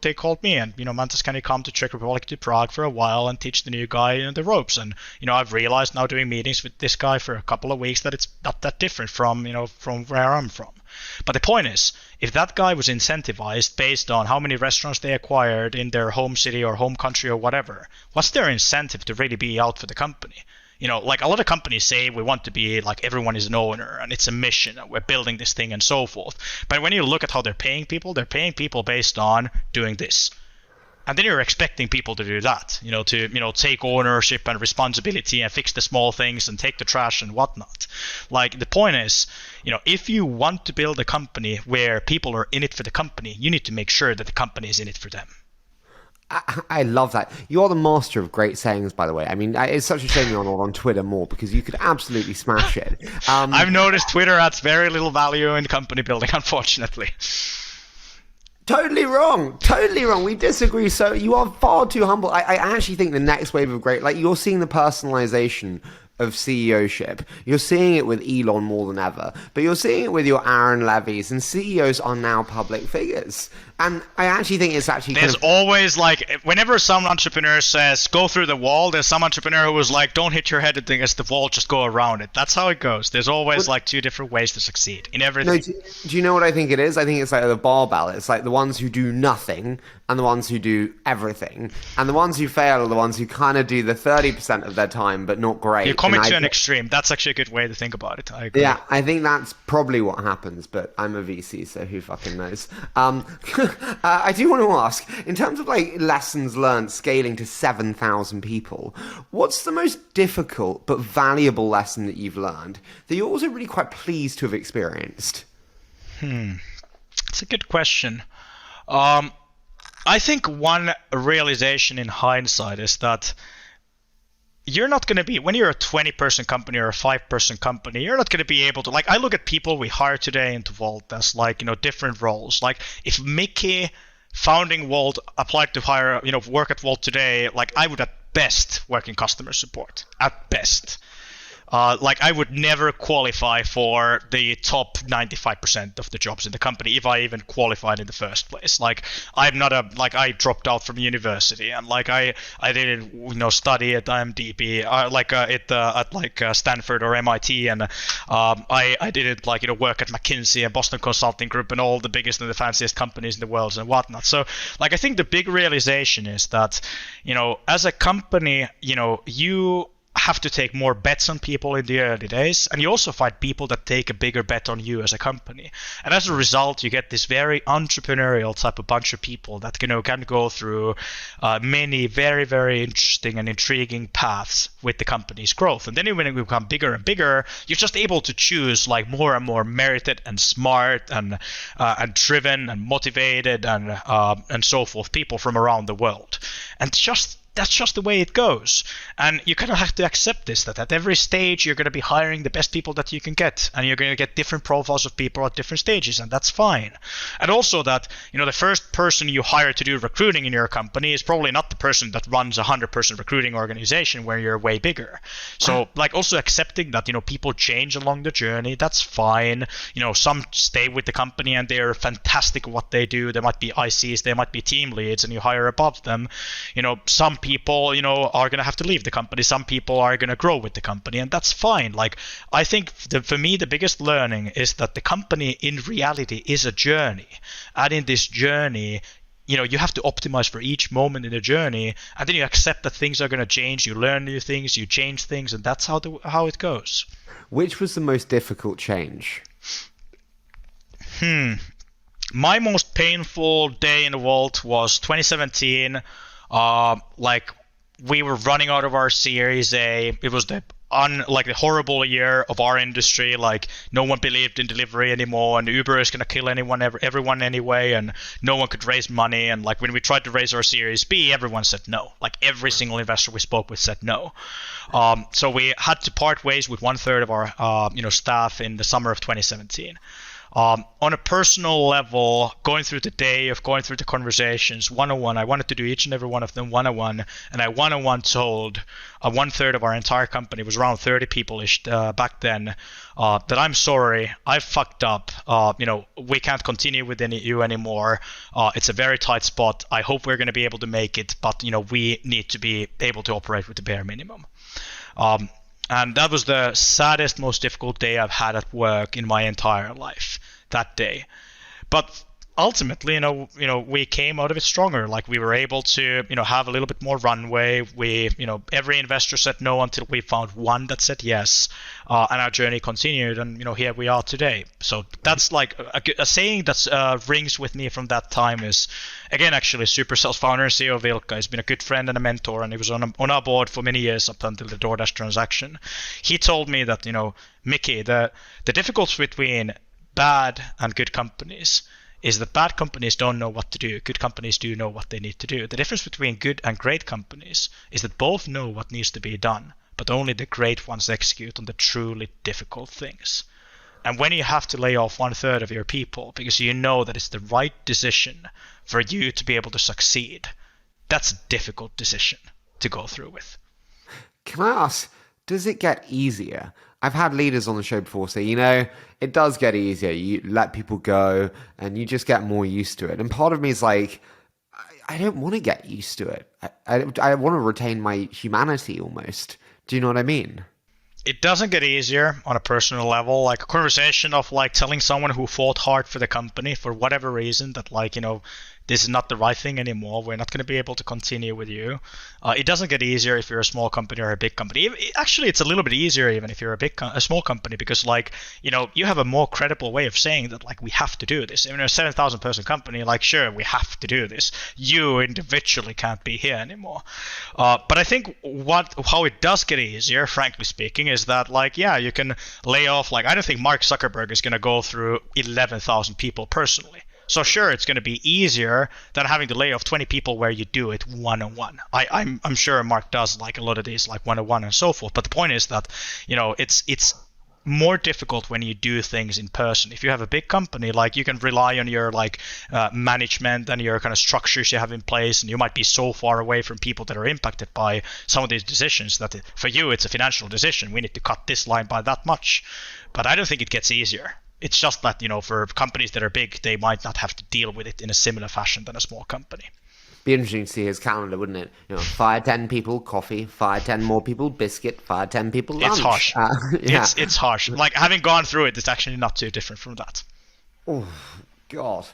[SPEAKER 2] they called me, and Mantas, can you come to Czech Republic to Prague for a while and teach the new guy the ropes? And I've realized now doing meetings with this guy for a couple of weeks that it's not that different from where I'm from. But the point is, if that guy was incentivized based on how many restaurants they acquired in their home city or home country or whatever, what's their incentive to really be out for the company? Like a lot of companies say we want to be like everyone is an owner and it's a mission and we're building this thing and so forth. But when you look at how they're paying people based on doing this. And then you're expecting people to do that, to take ownership and responsibility and fix the small things and take the trash and whatnot. Like the point is, if you want to build a company where people are in it for the company, you need to make sure that the company is in it for them.
[SPEAKER 1] I love that. You are the master of great sayings, by the way. I mean, it's such a shame you're not on Twitter more because you could absolutely smash it.
[SPEAKER 2] I've noticed Twitter adds very little value in company building, unfortunately.
[SPEAKER 1] Totally wrong. We disagree. So you are far too humble. I actually think the next wave of great, like you're seeing the personalization of CEO-ship. You're seeing it with Elon more than ever, but you're seeing it with your Aaron Levy's, and CEOs are now public figures. And I actually think it's actually
[SPEAKER 2] there's always like whenever some entrepreneur says go through the wall, there's some entrepreneur who was like don't hit your head against the wall, just go around it. That's how it goes. There's always like two different ways to succeed in everything.
[SPEAKER 1] No, do you know what I think it is? I think it's like the barbell. It's like the ones who do nothing and the ones who do everything. And the ones who fail are the ones who kind of do the 30% of their time but not great.
[SPEAKER 2] You're coming to an extreme. That's actually a good way to think about it. I agree.
[SPEAKER 1] Yeah, I think that's probably what happens, but I'm a VC, so who fucking knows? I do want to ask, in terms of like lessons learned scaling to 7,000 people, what's the most difficult but valuable lesson that you've learned that you're also really quite pleased to have experienced?
[SPEAKER 2] It's a good question. I think one realization in hindsight is that you're not going to be, when you're a 20-person company or a 5-person company, you're not going to be able to, like, I look at people we hire today into Wolt as like, different roles. Like if Miki founding Wolt applied to hire, work at Wolt today, like I would at best work in customer support, at best. Like I would never qualify for the top 95% of the jobs in the company if I even qualified in the first place. Like I'm not I dropped out from university and like I didn't study at IMDb at Stanford or MIT, and I didn't work at McKinsey and Boston Consulting Group and all the biggest and the fanciest companies in the world and whatnot. So like I think the big realization is that as a company you have to take more bets on people in the early days, and you also find people that take a bigger bet on you as a company, and as a result you get this very entrepreneurial type of bunch of people that can go through many very, very interesting and intriguing paths with the company's growth. And then when it become bigger and bigger, you're just able to choose like more and more merited and smart and driven and motivated and so forth people from around the world. And just that's just the way it goes. And you kind of have to accept this, that at every stage you're going to be hiring the best people that you can get, and you're going to get different profiles of people at different stages, and that's fine. And also that, the first person you hire to do recruiting in your company is probably not the person that runs a 100-person recruiting organization where you're way bigger. So like also accepting that, people change along the journey, that's fine. Some stay with the company and they're fantastic at what they do. They might be ICs, they might be team leads, and you hire above them. Some people, are going to have to leave the company. Some people are going to grow with the company, and that's fine. Like, I think for me, the biggest learning is that the company in reality is a journey. And in this journey, you have to optimize for each moment in the journey, and then you accept that things are going to change. You learn new things, you change things, and that's how it goes.
[SPEAKER 1] Which was the most difficult change?
[SPEAKER 2] My most painful day in the Wolt was 2017. We were running out of our Series A. It was the horrible year of our industry. Like, no one believed in delivery anymore, and Uber is going to kill everyone anyway, and no one could raise money. And like when we tried to raise our Series B, everyone said no. Like every single investor we spoke with said no. So we had to part ways with 1/3 of our staff in the summer of 2017. On a personal level, going through the conversations one-on-one, I wanted to do each and every one of them one-on-one, and I one-on-one told 1/3 of our entire company, was around 30 people-ish back then, that I'm sorry, I fucked up. We can't continue with you anymore. It's a very tight spot. I hope we're going to be able to make it, but we need to be able to operate with the bare minimum. And that was the saddest, most difficult day I've had at work in my entire life, that day. But ultimately, we came out of it stronger. Like, we were able to, have a little bit more runway. Every investor said no until we found one that said yes, and our journey continued. And here we are today. So that's like a saying that rings with me from that time is, again, actually, Supercell's founder and CEO of Ilkka has been a good friend and a mentor, and he was on our board for many years up until the DoorDash transaction. He told me that, Miki, the difference between bad and good companies is that bad companies don't know what to do. Good companies do know what they need to do. The difference between good and great companies is that both know what needs to be done, but only the great ones execute on the truly difficult things. And when you have to lay off 1/3 of your people because you know that it's the right decision for you to be able to succeed, that's a difficult decision to go through with.
[SPEAKER 1] Can I ask, does it get easier? I've had leaders on the show before say, it does get easier. You let people go and you just get more used to it. And part of me is like, I don't want to get used to it. I want to retain my humanity almost. Do you know what I mean?
[SPEAKER 2] It doesn't get easier on a personal level. Like a conversation of like telling someone who fought hard for the company for whatever reason that this is not the right thing anymore. We're not going to be able to continue with you. It doesn't get easier if you're a small company or a big company. Actually, it's a little bit easier even if you're a small company because you have a more credible way of saying that we have to do this. Even a 7,000 person company, sure, we have to do this. You individually can't be here anymore. But I think how it does get easier, frankly speaking, is that you can lay off. I don't think Mark Zuckerberg is going to go through 11,000 people personally. So sure, it's going to be easier than having to lay off 20 people where you do it one-on-one. I'm sure Mark does a lot of these one-on-one and so forth. But the point is that it's more difficult when you do things in person. If you have a big company, you can rely on your management and your kind of structures you have in place, and you might be so far away from people that are impacted by some of these decisions that for you it's a financial decision. We need to cut this line by that much. But I don't think it gets easier. It's just that, for companies that are big, they might not have to deal with it in a similar fashion than a small company.
[SPEAKER 1] Be interesting to see his calendar, wouldn't it? Fire 10 people, coffee, fire 10 more people, biscuit, fire 10 people, lunch.
[SPEAKER 2] It's harsh.
[SPEAKER 1] Yeah.
[SPEAKER 2] It's harsh. Having gone through it, it's actually not too different from that.
[SPEAKER 1] Oh, God.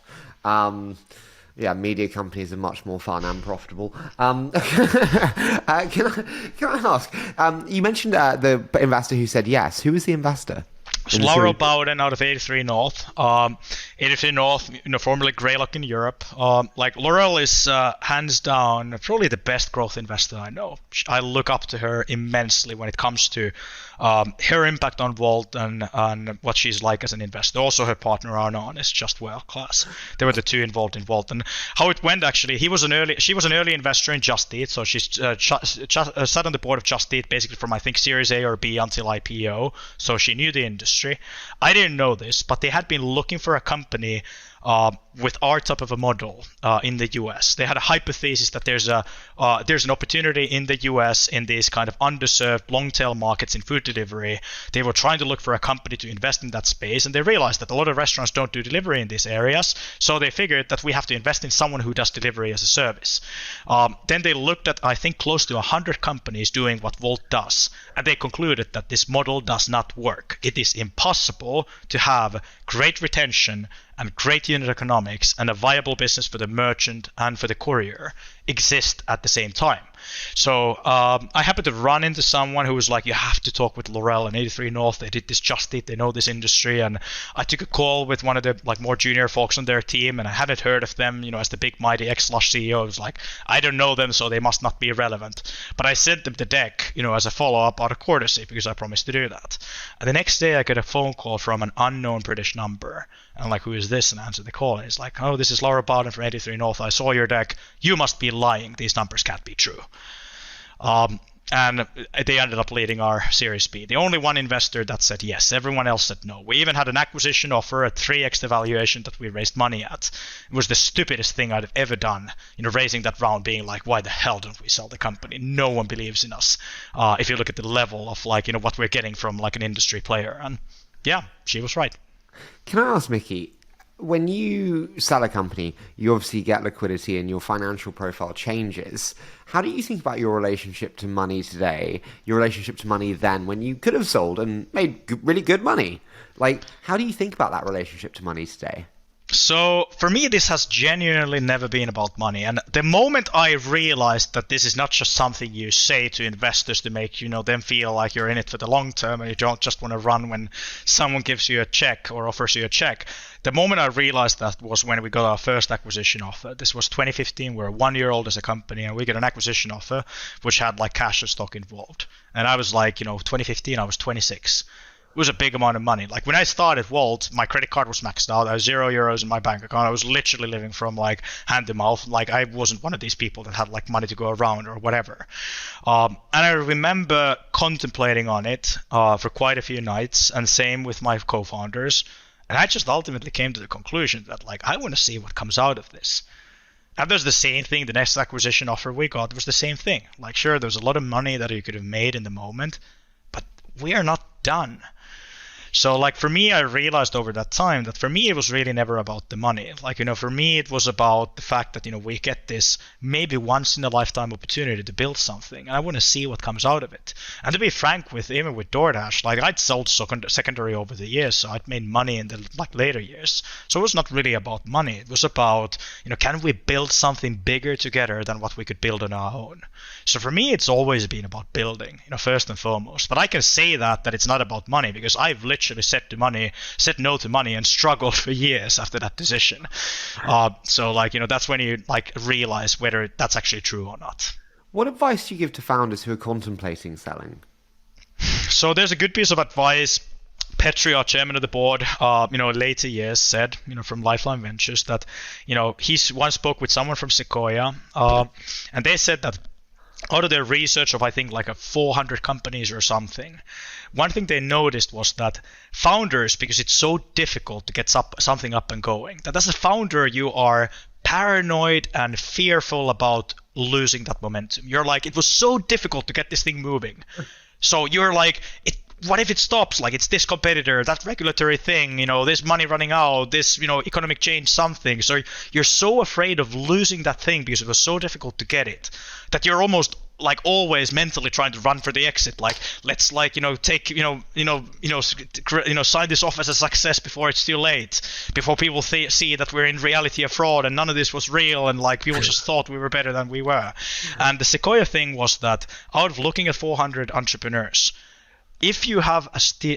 [SPEAKER 1] Media companies are much more fun and profitable. Can I ask? You mentioned the investor who said yes. Who was the investor?
[SPEAKER 2] So Laura Bowden out of 83 North. 83 North, formerly Greylock in Europe. Like Laurel is hands down probably the best growth investor I know. I look up to her immensely when it comes to her impact on Wolt and what she's like as an investor. Also, her partner Arnon is just world class. They were the two involved in Wolt, and how it went actually. She was an early investor in Just Eat, so she sat on the board of Just Eat basically from I think Series A or B until IPO. So she knew the industry. I didn't know this, but they had been looking for a company with our type of a model in the US. They had a hypothesis that there's an opportunity in the US in these kind of underserved long-tail markets in food delivery. They were trying to look for a company to invest in that space, and they realized that a lot of restaurants don't do delivery in these areas. So they figured that we have to invest in someone who does delivery as a service. Then they looked at, I think, close to 100 companies doing what Wolt does, and they concluded that this model does not work. It is impossible to have great retention and great unit economics and a viable business for the merchant and for the courier exist at the same time. So I happened to run into someone who was like, you have to talk with Laurel and 83 North. They did this Just Eat. They know this industry. And I took a call with one of the like more junior folks on their team, and I hadn't heard of them, as the big mighty ex-Slush CEO. I was like, I don't know them, so they must not be relevant. But I sent them the deck, as a follow-up out of courtesy because I promised to do that. And the next day I got a phone call from an unknown British number. And I'm like, who is this? And I answered the call. And it's like, oh, this is Laura Bowden from 83 North. I saw your deck. You must be lying. These numbers can't be true. And they ended up leading our Series B. The only one investor that said yes. Everyone else said no. We even had an acquisition offer at 3x the valuation that we raised money at. It was the stupidest thing I'd have ever done, raising that round, being like, why the hell don't we sell the company? No one believes in us. If you look at the level of what we're getting from like an industry player. And yeah, she was right.
[SPEAKER 1] Can I ask, Miki, when you sell a company, you obviously get liquidity and your financial profile changes. How do you think about your relationship to money today, your relationship to money then when you could have sold and made really good money? Like, how do you think about that relationship to money today?
[SPEAKER 2] So for me, this has genuinely never been about money. And the moment I realized that this is not just something you say to investors to make them feel like you're in it for the long term and you don't just want to run when someone gives you a check or offers you a check. The moment I realized that was when we got our first acquisition offer. This was 2015. We're 1 year old as a company, and we got an acquisition offer which had like cash and stock involved. And I was like, 2015, I was 26. It was a big amount of money. Like when I started Wolt, my credit card was maxed out. I had €0 in my bank account. I was literally living from like hand to mouth. Like I wasn't one of these people that had like money to go around or whatever. And I remember contemplating on it for quite a few nights, and same with my co-founders. And I just ultimately came to the conclusion that like I want to see what comes out of this. And there's the same thing. The next acquisition offer we got was the same thing. Like sure, there's a lot of money that you could have made in the moment, but we are not done. So like for me, I realized over that time that for me, it was really never about the money. Like, for me, it was about the fact that, we get this maybe once in a lifetime opportunity to build something. And I want to see what comes out of it. And to be frank even with DoorDash, like I'd sold secondary over the years. So I'd made money in the later years. So it was not really about money. It was about, can we build something bigger together than what we could build on our own? So for me, it's always been about building, first and foremost. But I can say that it's not about money because I've literally said no to money and struggled for years after that decision. So that's when you realize whether that's actually true or not.
[SPEAKER 1] What advice do you give to founders who are contemplating selling?
[SPEAKER 2] So there's a good piece of advice. Petri, our chairman of the board, later years said, from Lifeline Ventures that, he once spoke with someone from Sequoia, and they said that out of their research of, I think, 400 companies or something, one thing they noticed was that founders, because it's so difficult to get something up and going, that as a founder, you are paranoid and fearful about losing that momentum. You're like, it was so difficult to get this thing moving. So you're like, what if it stops? Like it's this competitor, that regulatory thing, this money running out, this, economic change, something. So you're so afraid of losing that thing because it was so difficult to get it that you're almost always mentally trying to run for the exit. Like let's take sign this off as a success before it's too late, before people see that we're in reality a fraud and none of this was real and people just thought we were better than we were. And the Sequoia thing was that out of looking at 400 entrepreneurs, if you have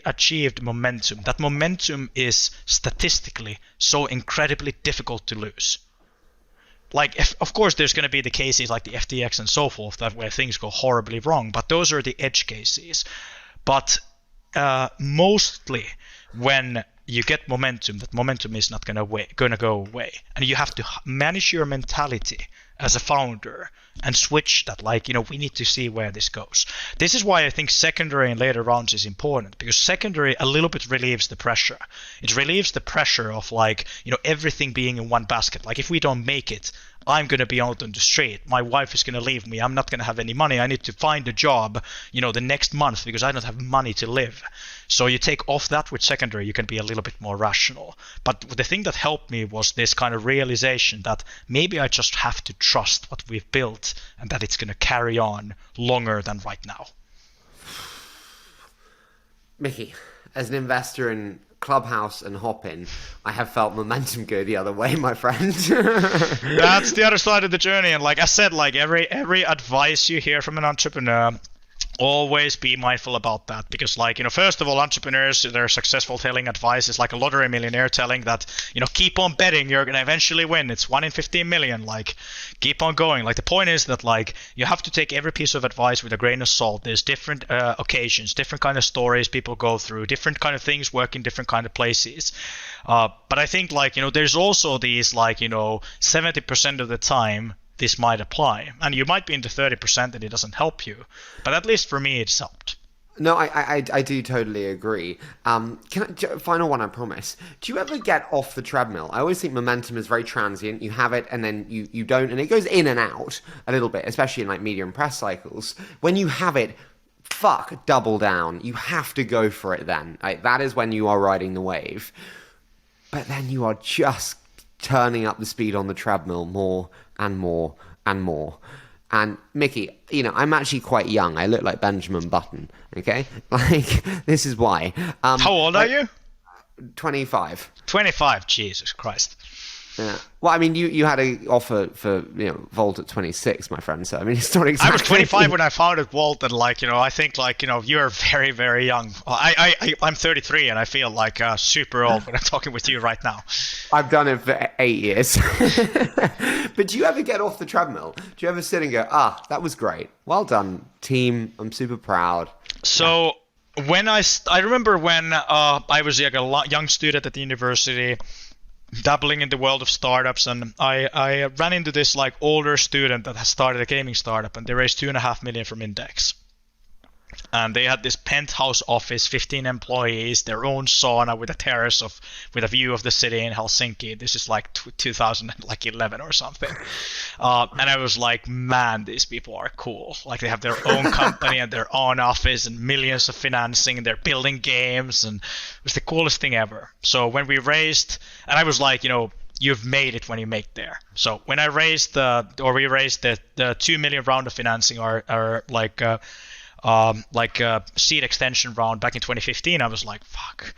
[SPEAKER 2] achieved momentum, that momentum is statistically so incredibly difficult to lose. Like, of course, there's going to be the cases like the FTX and so forth that where things go horribly wrong, but those are the edge cases. But mostly when you get momentum, that momentum is not going to go away, and you have to manage your mentality as a founder and switch that, like, we need to see where this goes. This is why I think secondary and later rounds is important, because secondary a little bit relieves the pressure. It relieves the pressure of, like, everything being in one basket. Like, if we don't make it, I'm going to be out on the street. My wife is going to leave me. I'm not going to have any money. I need to find a job, the next month because I don't have money to live. So you take off that with secondary, you can be a little bit more rational. But the thing that helped me was this kind of realization that maybe I just have to trust what we've built and that it's going to carry on longer than right now.
[SPEAKER 1] Miki, as an investor in Clubhouse and Hopin, I have felt momentum go the other way, my friend.
[SPEAKER 2] That's the other side of the journey. And like I said, like every advice you hear from an entrepreneur, always be mindful about that, because, like, first of all, entrepreneurs, they're successful telling advice is like a lottery millionaire telling that, keep on betting, you're going to eventually win. It's 1 in 15 million. Like, keep on going. Like, the point is that, like, you have to take every piece of advice with a grain of salt. There's different occasions, different kind of stories people go through, different kind of things work in different kind of places. But I think, like, there's also these, like, 70% of the time this might apply, and you might be in the 30% and it doesn't help you, but at least for me it's helped.
[SPEAKER 1] No, I do totally agree. Final one, I promise. Do you ever get off the treadmill? I always think momentum is very transient. You have it and then you don't, and it goes in and out a little bit, especially in like media and press cycles. When you have it, double down. You have to go for it then. That is when you are riding the wave. But then you are just turning up the speed on the treadmill more and more and more. And Miki, I'm actually quite young. I look like Benjamin Button, okay? Like, this is why.
[SPEAKER 2] How old are you?
[SPEAKER 1] 25.
[SPEAKER 2] 25, Jesus Christ.
[SPEAKER 1] Yeah. Well, I mean, you had an offer for Wolt at 26, my friend. So I mean, it's not exactly.
[SPEAKER 2] I was 25 when I founded Wolt, and like I think like you're very very young. I'm 33, and I feel like super old when I'm talking with you right now.
[SPEAKER 1] I've done it for 8 years. But do you ever get off the treadmill? Do you ever sit and go, that was great, well done, team, I'm super proud?
[SPEAKER 2] So when I remember when I was like a young student at the university, dabbling in the world of startups, and I ran into this like older student that has started a gaming startup, and they raised 2.5 million from Index. And they had this penthouse office, 15 employees, their own sauna with a terrace with a view of the city in Helsinki. This is like 2011 or something. And I was like, man, these people are cool. Like, they have their own company and their own office and millions of financing, and they're building games, and it was the coolest thing ever. So when we raised, and I was like, you've made it when you make there. So when we raised the 2 million round of financing, or seed extension round back in 2015, I was like, fuck,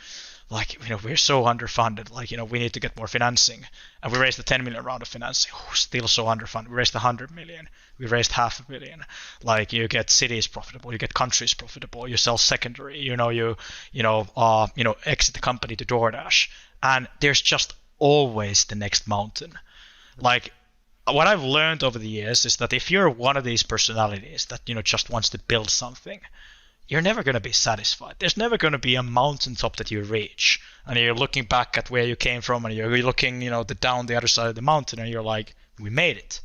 [SPEAKER 2] like, we're so underfunded, like, we need to get more financing. And we raised the 10 million round of financing. Still so underfunded. We raised 100 million. We raised 500 million. Like, you get cities profitable, you get countries profitable, you sell secondary, you exit the company to DoorDash, and there's just always the next mountain. Like, what I've learned over the years is that if you're one of these personalities that just wants to build something, you're never going to be satisfied. There's never going to be a mountaintop that you reach, and you're looking back at where you came from, and you're looking down the other side of the mountain, and you're like, we made it.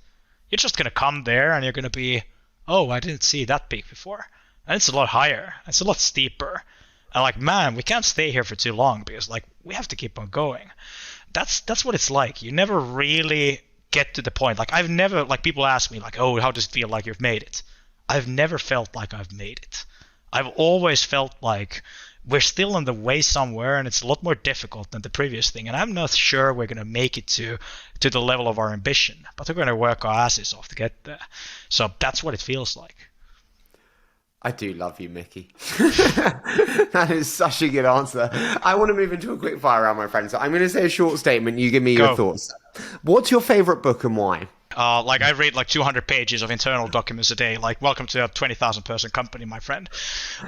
[SPEAKER 2] You're just going to come there, and you're going to be, oh, I didn't see that peak before, and it's a lot higher, it's a lot steeper, and like, man, we can't stay here for too long, because like, we have to keep on going. That's what it's like. You never really get to the point. Like, I've never, like, people ask me like, oh, how does it feel like you've made it? I've never felt like I've made it. I've always felt like we're still on the way somewhere, and it's a lot more difficult than the previous thing, and I'm not sure we're going to make it to the level of our ambition, but we're going to work our asses off to get there. So that's what it feels like.
[SPEAKER 1] I do love you, Miki. That is such a good answer. I want to move into a quick fire round, my friend. So I'm going to say a short statement. You give me your thoughts. What's your favorite book and why?
[SPEAKER 2] Like I read like 200 pages of internal documents a day. Like, welcome to a 20,000 person company, my friend.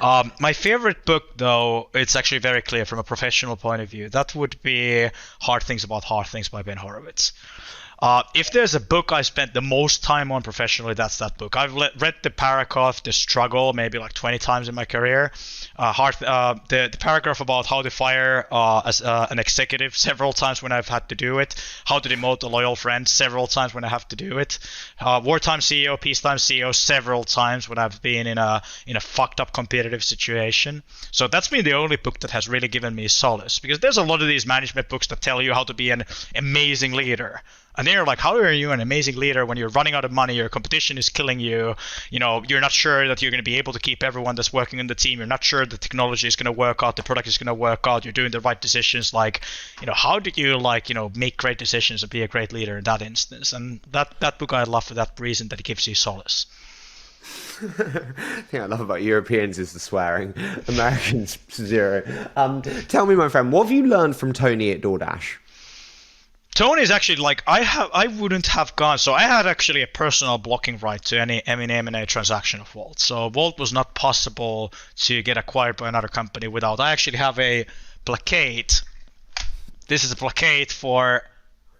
[SPEAKER 2] My favorite book, though, it's actually very clear from a professional point of view. That would be Hard Things About Hard Things by Ben Horowitz. If there's a book I spent the most time on professionally, that's that book. I've read The Paragraph, The Struggle, maybe like 20 times in my career. The paragraph about how to fire as an executive several times when I've had to do it. How to demote a loyal friend several times when I have to do it. Wartime CEO, Peacetime CEO several times when I've been in a fucked up competitive situation. So that's been the only book that has really given me solace, because there's a lot of these management books that tell you how to be an amazing leader. And they're like, how are you an amazing leader when you're running out of money, your competition is killing you, you're not sure that you're going to be able to keep everyone that's working in the team, you're not sure the technology is going to work out, the product is going to work out, you're doing the right decisions. Like, how do you make great decisions and be a great leader in that instance? And that book I love for that reason, that it gives you solace.
[SPEAKER 1] The thing I love about Europeans is the swearing. Americans, zero. Tell me, my friend, what have you learned from Tony at DoorDash?
[SPEAKER 2] Tony is actually like, I wouldn't have gone. So I had actually a personal blocking right to any M&A transaction of Wolt. So Wolt was not possible to get acquired by another company without. I actually have a placate. This is a placate for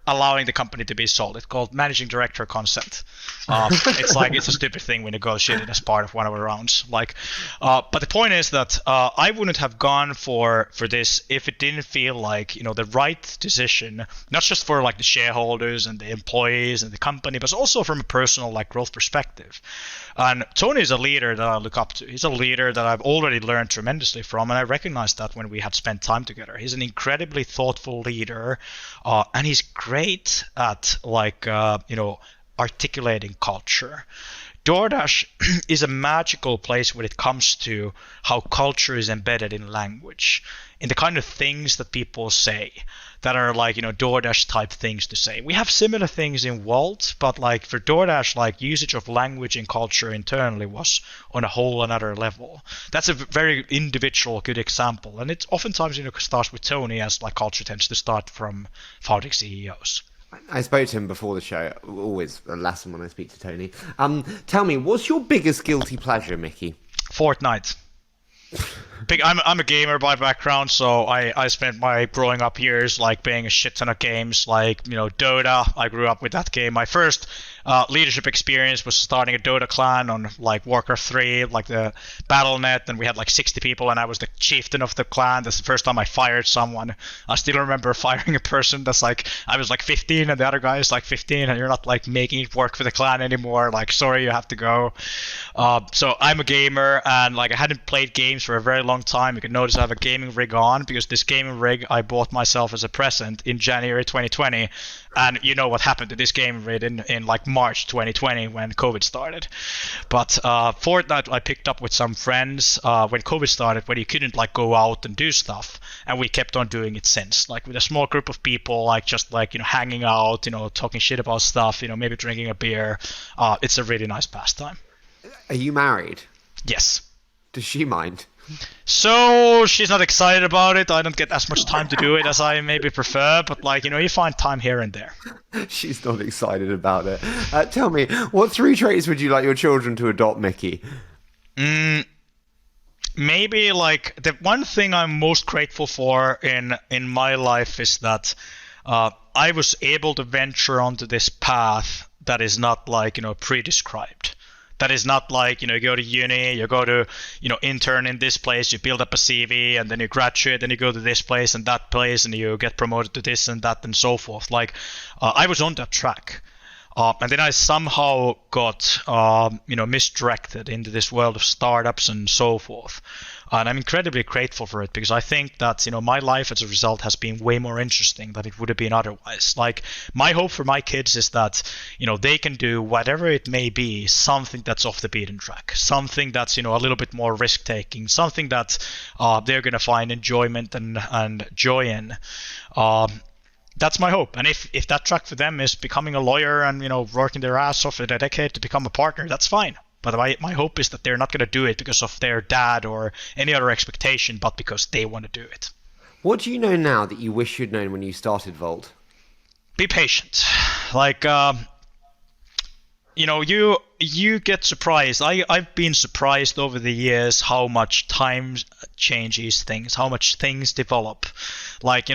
[SPEAKER 2] allowing the company to be sold. It's called Managing Director Consent. It's a stupid thing we negotiated as part of one of our rounds. But the point is that I wouldn't have gone for this if it didn't feel like the right decision, not just for like the shareholders and the employees and the company, but also from a personal growth perspective. And Tony is a leader that I look up to. He's a leader that I've already learned tremendously from, and I recognized that when we had spent time together. He's an incredibly thoughtful leader, and he's great at articulating culture. DoorDash is a magical place when it comes to how culture is embedded in language, in the kind of things that people say that are DoorDash type things to say. We have similar things in Wolt, but for DoorDash, usage of language and culture internally was on a whole another level. That's a very individual good example, and it oftentimes starts with Tony, as culture tends to start from founding CEOs.
[SPEAKER 1] I spoke to him before the show. Always a lesson when I speak to Tony. Tell me, what's your biggest guilty pleasure, Miki?
[SPEAKER 2] Fortnite. I'm a gamer by background, so I spent my growing up years playing a shit ton of games, Dota. I grew up with that game. My first leadership experience was starting a Dota clan on Warcraft 3, the Battle.net, and we had 60 people, and I was the chieftain of the clan. That's the first time I fired someone. I still remember firing a person that's I was 15 and the other guy is 15, and you're not making it work for the clan anymore. Sorry, you have to go. So I'm a gamer, and I hadn't played games for a very long time. You can notice I have a gaming rig on, because this gaming rig I bought myself as a present in January 2020. And you know what happened to this gaming rig in March 2020 when COVID started. But Fortnite I picked up with some friends when COVID started, when you couldn't go out and do stuff, and we kept on doing it since. With a small group of people, hanging out, talking shit about stuff, maybe drinking a beer. It's a really nice pastime.
[SPEAKER 1] Are you married?
[SPEAKER 2] Yes.
[SPEAKER 1] Does she mind?
[SPEAKER 2] So she's not excited about it. I don't get as much time to do it as I maybe prefer, but you find time here and there.
[SPEAKER 1] She's not excited about it. Tell me, what 3 traits would you like your children to adopt, Miki?
[SPEAKER 2] Maybe the one thing I'm most grateful for in my life is that I was able to venture onto this path that is not pre-described. That is not you go to uni, you go to, intern in this place, you build up a CV, and then you graduate, then you go to this place and that place, and you get promoted to this and that and so forth. I was on that track. And then I somehow got, misdirected into this world of startups and so forth. And I'm incredibly grateful for it, because I think that, my life as a result has been way more interesting than it would have been otherwise. My hope for my kids is that, they can do whatever it may be, something that's off the beaten track, something that's, a little bit more risk taking, something that they're going to find enjoyment and joy in. That's my hope. And if that track for them is becoming a lawyer and, working their ass off for a decade to become a partner, that's fine. But my hope is that they're not going to do it because of their dad or any other expectation, but because they want to do it.
[SPEAKER 1] What do you know now that you wish you'd known when you started Wolt?
[SPEAKER 2] Be patient. you get surprised. I've been surprised over the years how much time changes things, how much things develop. Like,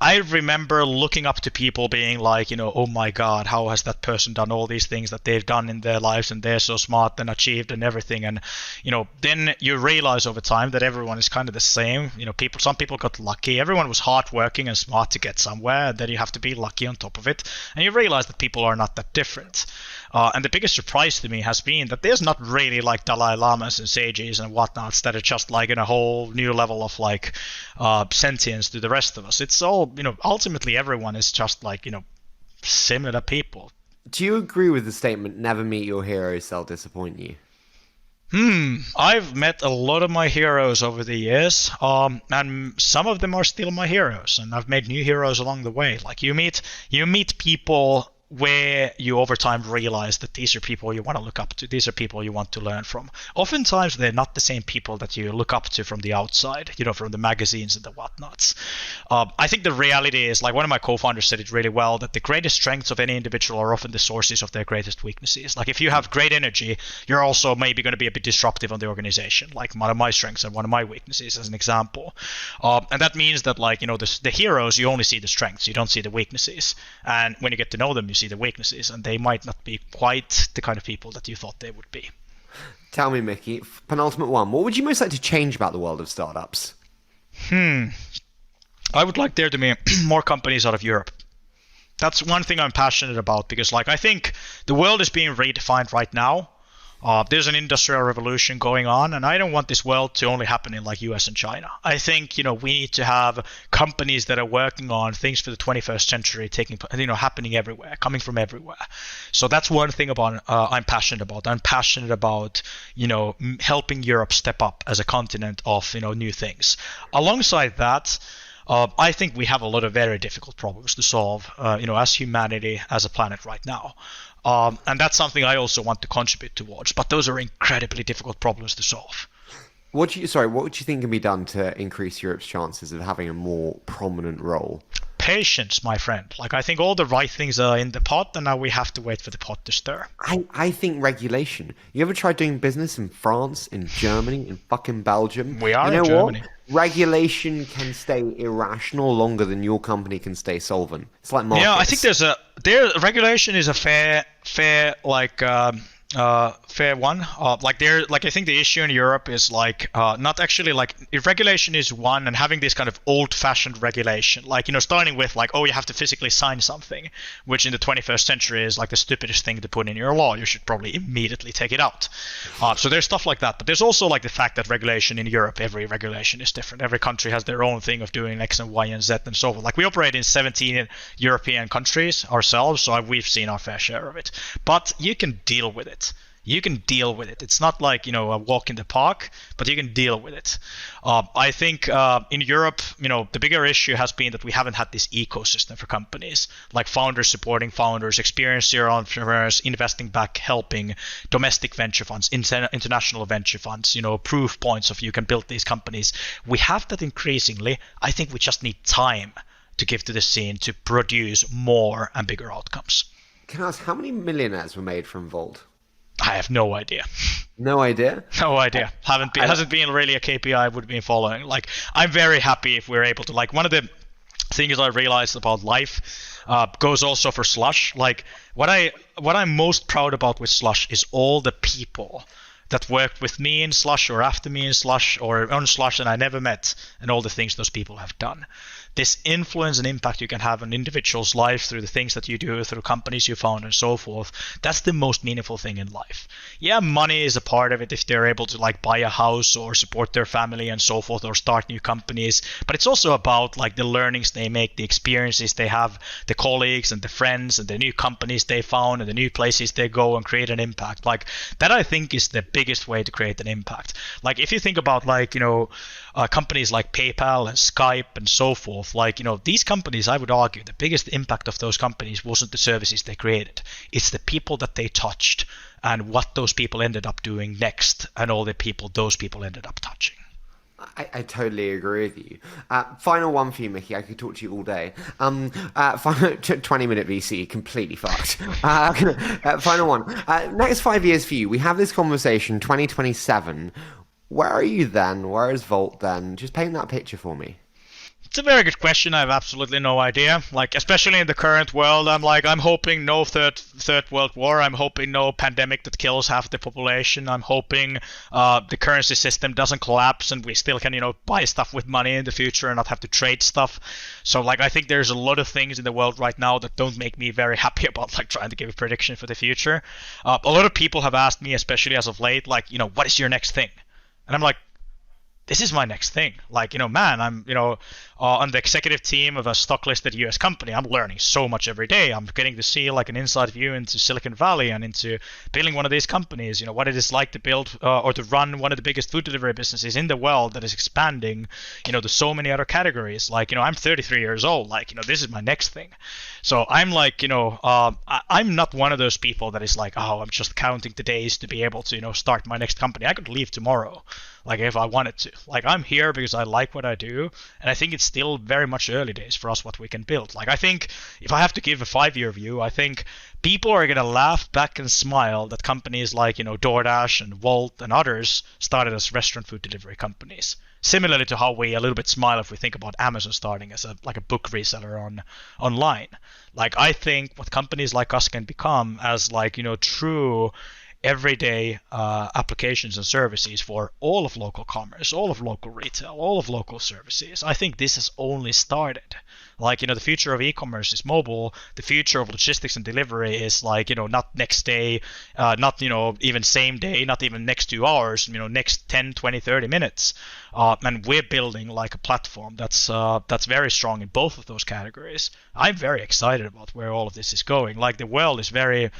[SPEAKER 2] I remember looking up to people being like, oh my God, how has that person done all these things that they've done in their lives, and they're so smart and achieved and everything. And, then you realize over time that everyone is kind of the same. Some people got lucky. Everyone was hardworking and smart to get somewhere. And then you have to be lucky on top of it. And you realize that people are not that different. And the biggest surprise to me has been that there's not really like Dalai Lamas and sages and whatnots that are just like in a whole new level of like sentience to the rest of us. It's all, ultimately everyone is just like, similar people.
[SPEAKER 1] Do you agree with the statement, never meet your heroes, they'll disappoint you?
[SPEAKER 2] I've met a lot of my heroes over the years, and some of them are still my heroes, and I've made new heroes along the way. Like you meet people where you over time realize that these are people you want to look up to, these are people you want to learn from. Oftentimes they're not the same people that you look up to from the outside, from the magazines and the whatnots. I think the reality is, like one of my co-founders said it really well, that the greatest strengths of any individual are often the sources of their greatest weaknesses. Like if you have great energy, you're also maybe going to be a bit disruptive on the organization, like one of my strengths and one of my weaknesses as an example. And that means that like, the heroes, you only see the strengths, you don't see the weaknesses. And when you get to know them, you see the weaknesses, and they might not be quite the kind of people that you thought they would be.
[SPEAKER 1] Tell me, Miki, penultimate one, what would you most like to change about the world of startups?
[SPEAKER 2] I would like there to be more companies out of Europe. That's one thing I'm passionate about, because like I think the world is being redefined right now. There's an industrial revolution going on, and I don't want this world to only happen in like US and China. I think, we need to have companies that are working on things for the 21st century happening everywhere, coming from everywhere. So that's one thing about I'm passionate about. I'm passionate about, helping Europe step up as a continent of, new things. Alongside that, I think we have a lot of very difficult problems to solve, as humanity, as a planet right now. And that's something I also want to contribute towards. But those are incredibly difficult problems to solve.
[SPEAKER 1] What would you think can be done to increase Europe's chances of having a more prominent role?
[SPEAKER 2] Patience, my friend. Like I think all the right things are in the pot, and now we have to wait for the pot to stir.
[SPEAKER 1] I think regulation. You ever tried doing business in France, in Germany, in fucking Belgium?
[SPEAKER 2] We are in Germany.
[SPEAKER 1] What? Regulation can stay irrational longer than your company can stay solvent. It's like markets.
[SPEAKER 2] Yeah, I think regulation is a fair one. I think the issue in Europe is not actually if regulation is one, and having this kind of old-fashioned regulation, starting with you have to physically sign something, which in the 21st century is like the stupidest thing to put in your law. You should probably immediately take it out. So there's stuff like that, but there's also like the fact that regulation in Europe, every regulation is different. Every country has their own thing of doing X and Y and Z and so forth. Like we operate in 17 European countries ourselves, so we've seen our fair share of it. But you can deal with it. It's not like, a walk in the park, but you can deal with it. I think in Europe, the bigger issue has been that we haven't had this ecosystem for companies, like founders supporting founders, experienced serial entrepreneurs, investing back, helping, domestic venture funds, international venture funds, proof points of you can build these companies. We have that increasingly. I think we just need time to give to the scene to produce more and bigger outcomes.
[SPEAKER 1] Can I ask, how many millionaires were made from Wolt?
[SPEAKER 2] I have no idea.
[SPEAKER 1] No idea?
[SPEAKER 2] No idea. Hasn't been really a KPI I would be following. Like, I'm very happy if we're able to, one of the things I realized about life goes also for Slush. Like, what I'm most proud about with Slush is all the people that worked with me in Slush or after me in Slush or on Slush and I never met, and all the things those people have done. This influence and impact you can have on individuals' life through the things that you do, through companies you found and so forth, that's the most meaningful thing in life. Yeah, money is a part of it if they're able to buy a house or support their family and so forth, or start new companies, but it's also about the learnings they make, the experiences they have, the colleagues and the friends and the new companies they found and the new places they go and create an impact. That I think is the biggest way to create an impact. If you think about companies like PayPal and Skype and so forth, these companies, I would argue the biggest impact of those companies wasn't the services they created. It's the people that they touched and what those people ended up doing next, and all the people those people ended up touching.
[SPEAKER 1] I totally agree with you. Final one for you, Mickey. I could talk to you all day. Final 20-minute VC, completely fucked. Final one. Next 5 years for you. We have this conversation, 2027. Where are you then? Where is Wolt then? Just paint that picture for me.
[SPEAKER 2] It's a very good question. I have absolutely no idea. Like, especially in the current world, I'm hoping no third world war. I'm hoping no pandemic that kills half the population. I'm hoping the currency system doesn't collapse and we still can, buy stuff with money in the future and not have to trade stuff. So, like, I think there's a lot of things in the world right now that don't make me very happy about, like, trying to give a prediction for the future. A lot of people have asked me, especially as of late, like, what is your next thing? And I'm like, this is my next thing. Like, man, I'm, on the executive team of a stock listed US company. I'm learning so much every day. I'm getting to see like an inside view into Silicon Valley and into building one of these companies, what it is like to build or to run one of the biggest food delivery businesses in the world that is expanding, to so many other categories. Like, I'm 33 years old. Like, this is my next thing. So I'm like, I'm not one of those people that is like, oh, I'm just counting the days to be able to, start my next company. I could leave tomorrow, like if I wanted to. Like, I'm here because I like what I do, and I think it's still very much early days for us what we can build. Like, I think if I have to give a 5-year view, I think people are going to laugh back and smile that companies like, DoorDash and Wolt and others started as restaurant food delivery companies. Similarly to how we a little bit smile if we think about Amazon starting as a book reseller online. Like, I think what companies like us can become as true everyday applications and services for all of local commerce, all of local retail, all of local services. I think this has only started. Like, the future of e-commerce is mobile. The future of logistics and delivery is not next day, not, even same day, not even next 2 hours, next 10, 20, 30 minutes. And we're building like a platform that's very strong in both of those categories. I'm very excited about where all of this is going. Like, the world is very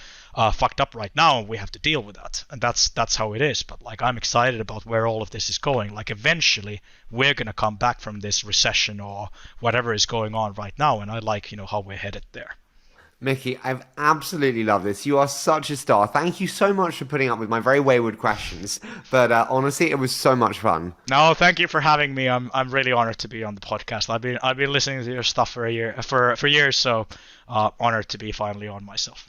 [SPEAKER 2] fucked up right now, and we have to deal with that, and that's how it is. But like, I'm excited about where all of this is going. Like, eventually we're gonna come back from this recession or whatever is going on right now, and I like how we're headed there.
[SPEAKER 1] Mickey, I've absolutely loved this. You are such a star. Thank you so much for putting up with my very wayward questions. But honestly, it was so much fun.
[SPEAKER 2] No, thank you for having me. I'm really honored to be on the podcast. I've been listening to your stuff for years, so honored to be finally on myself.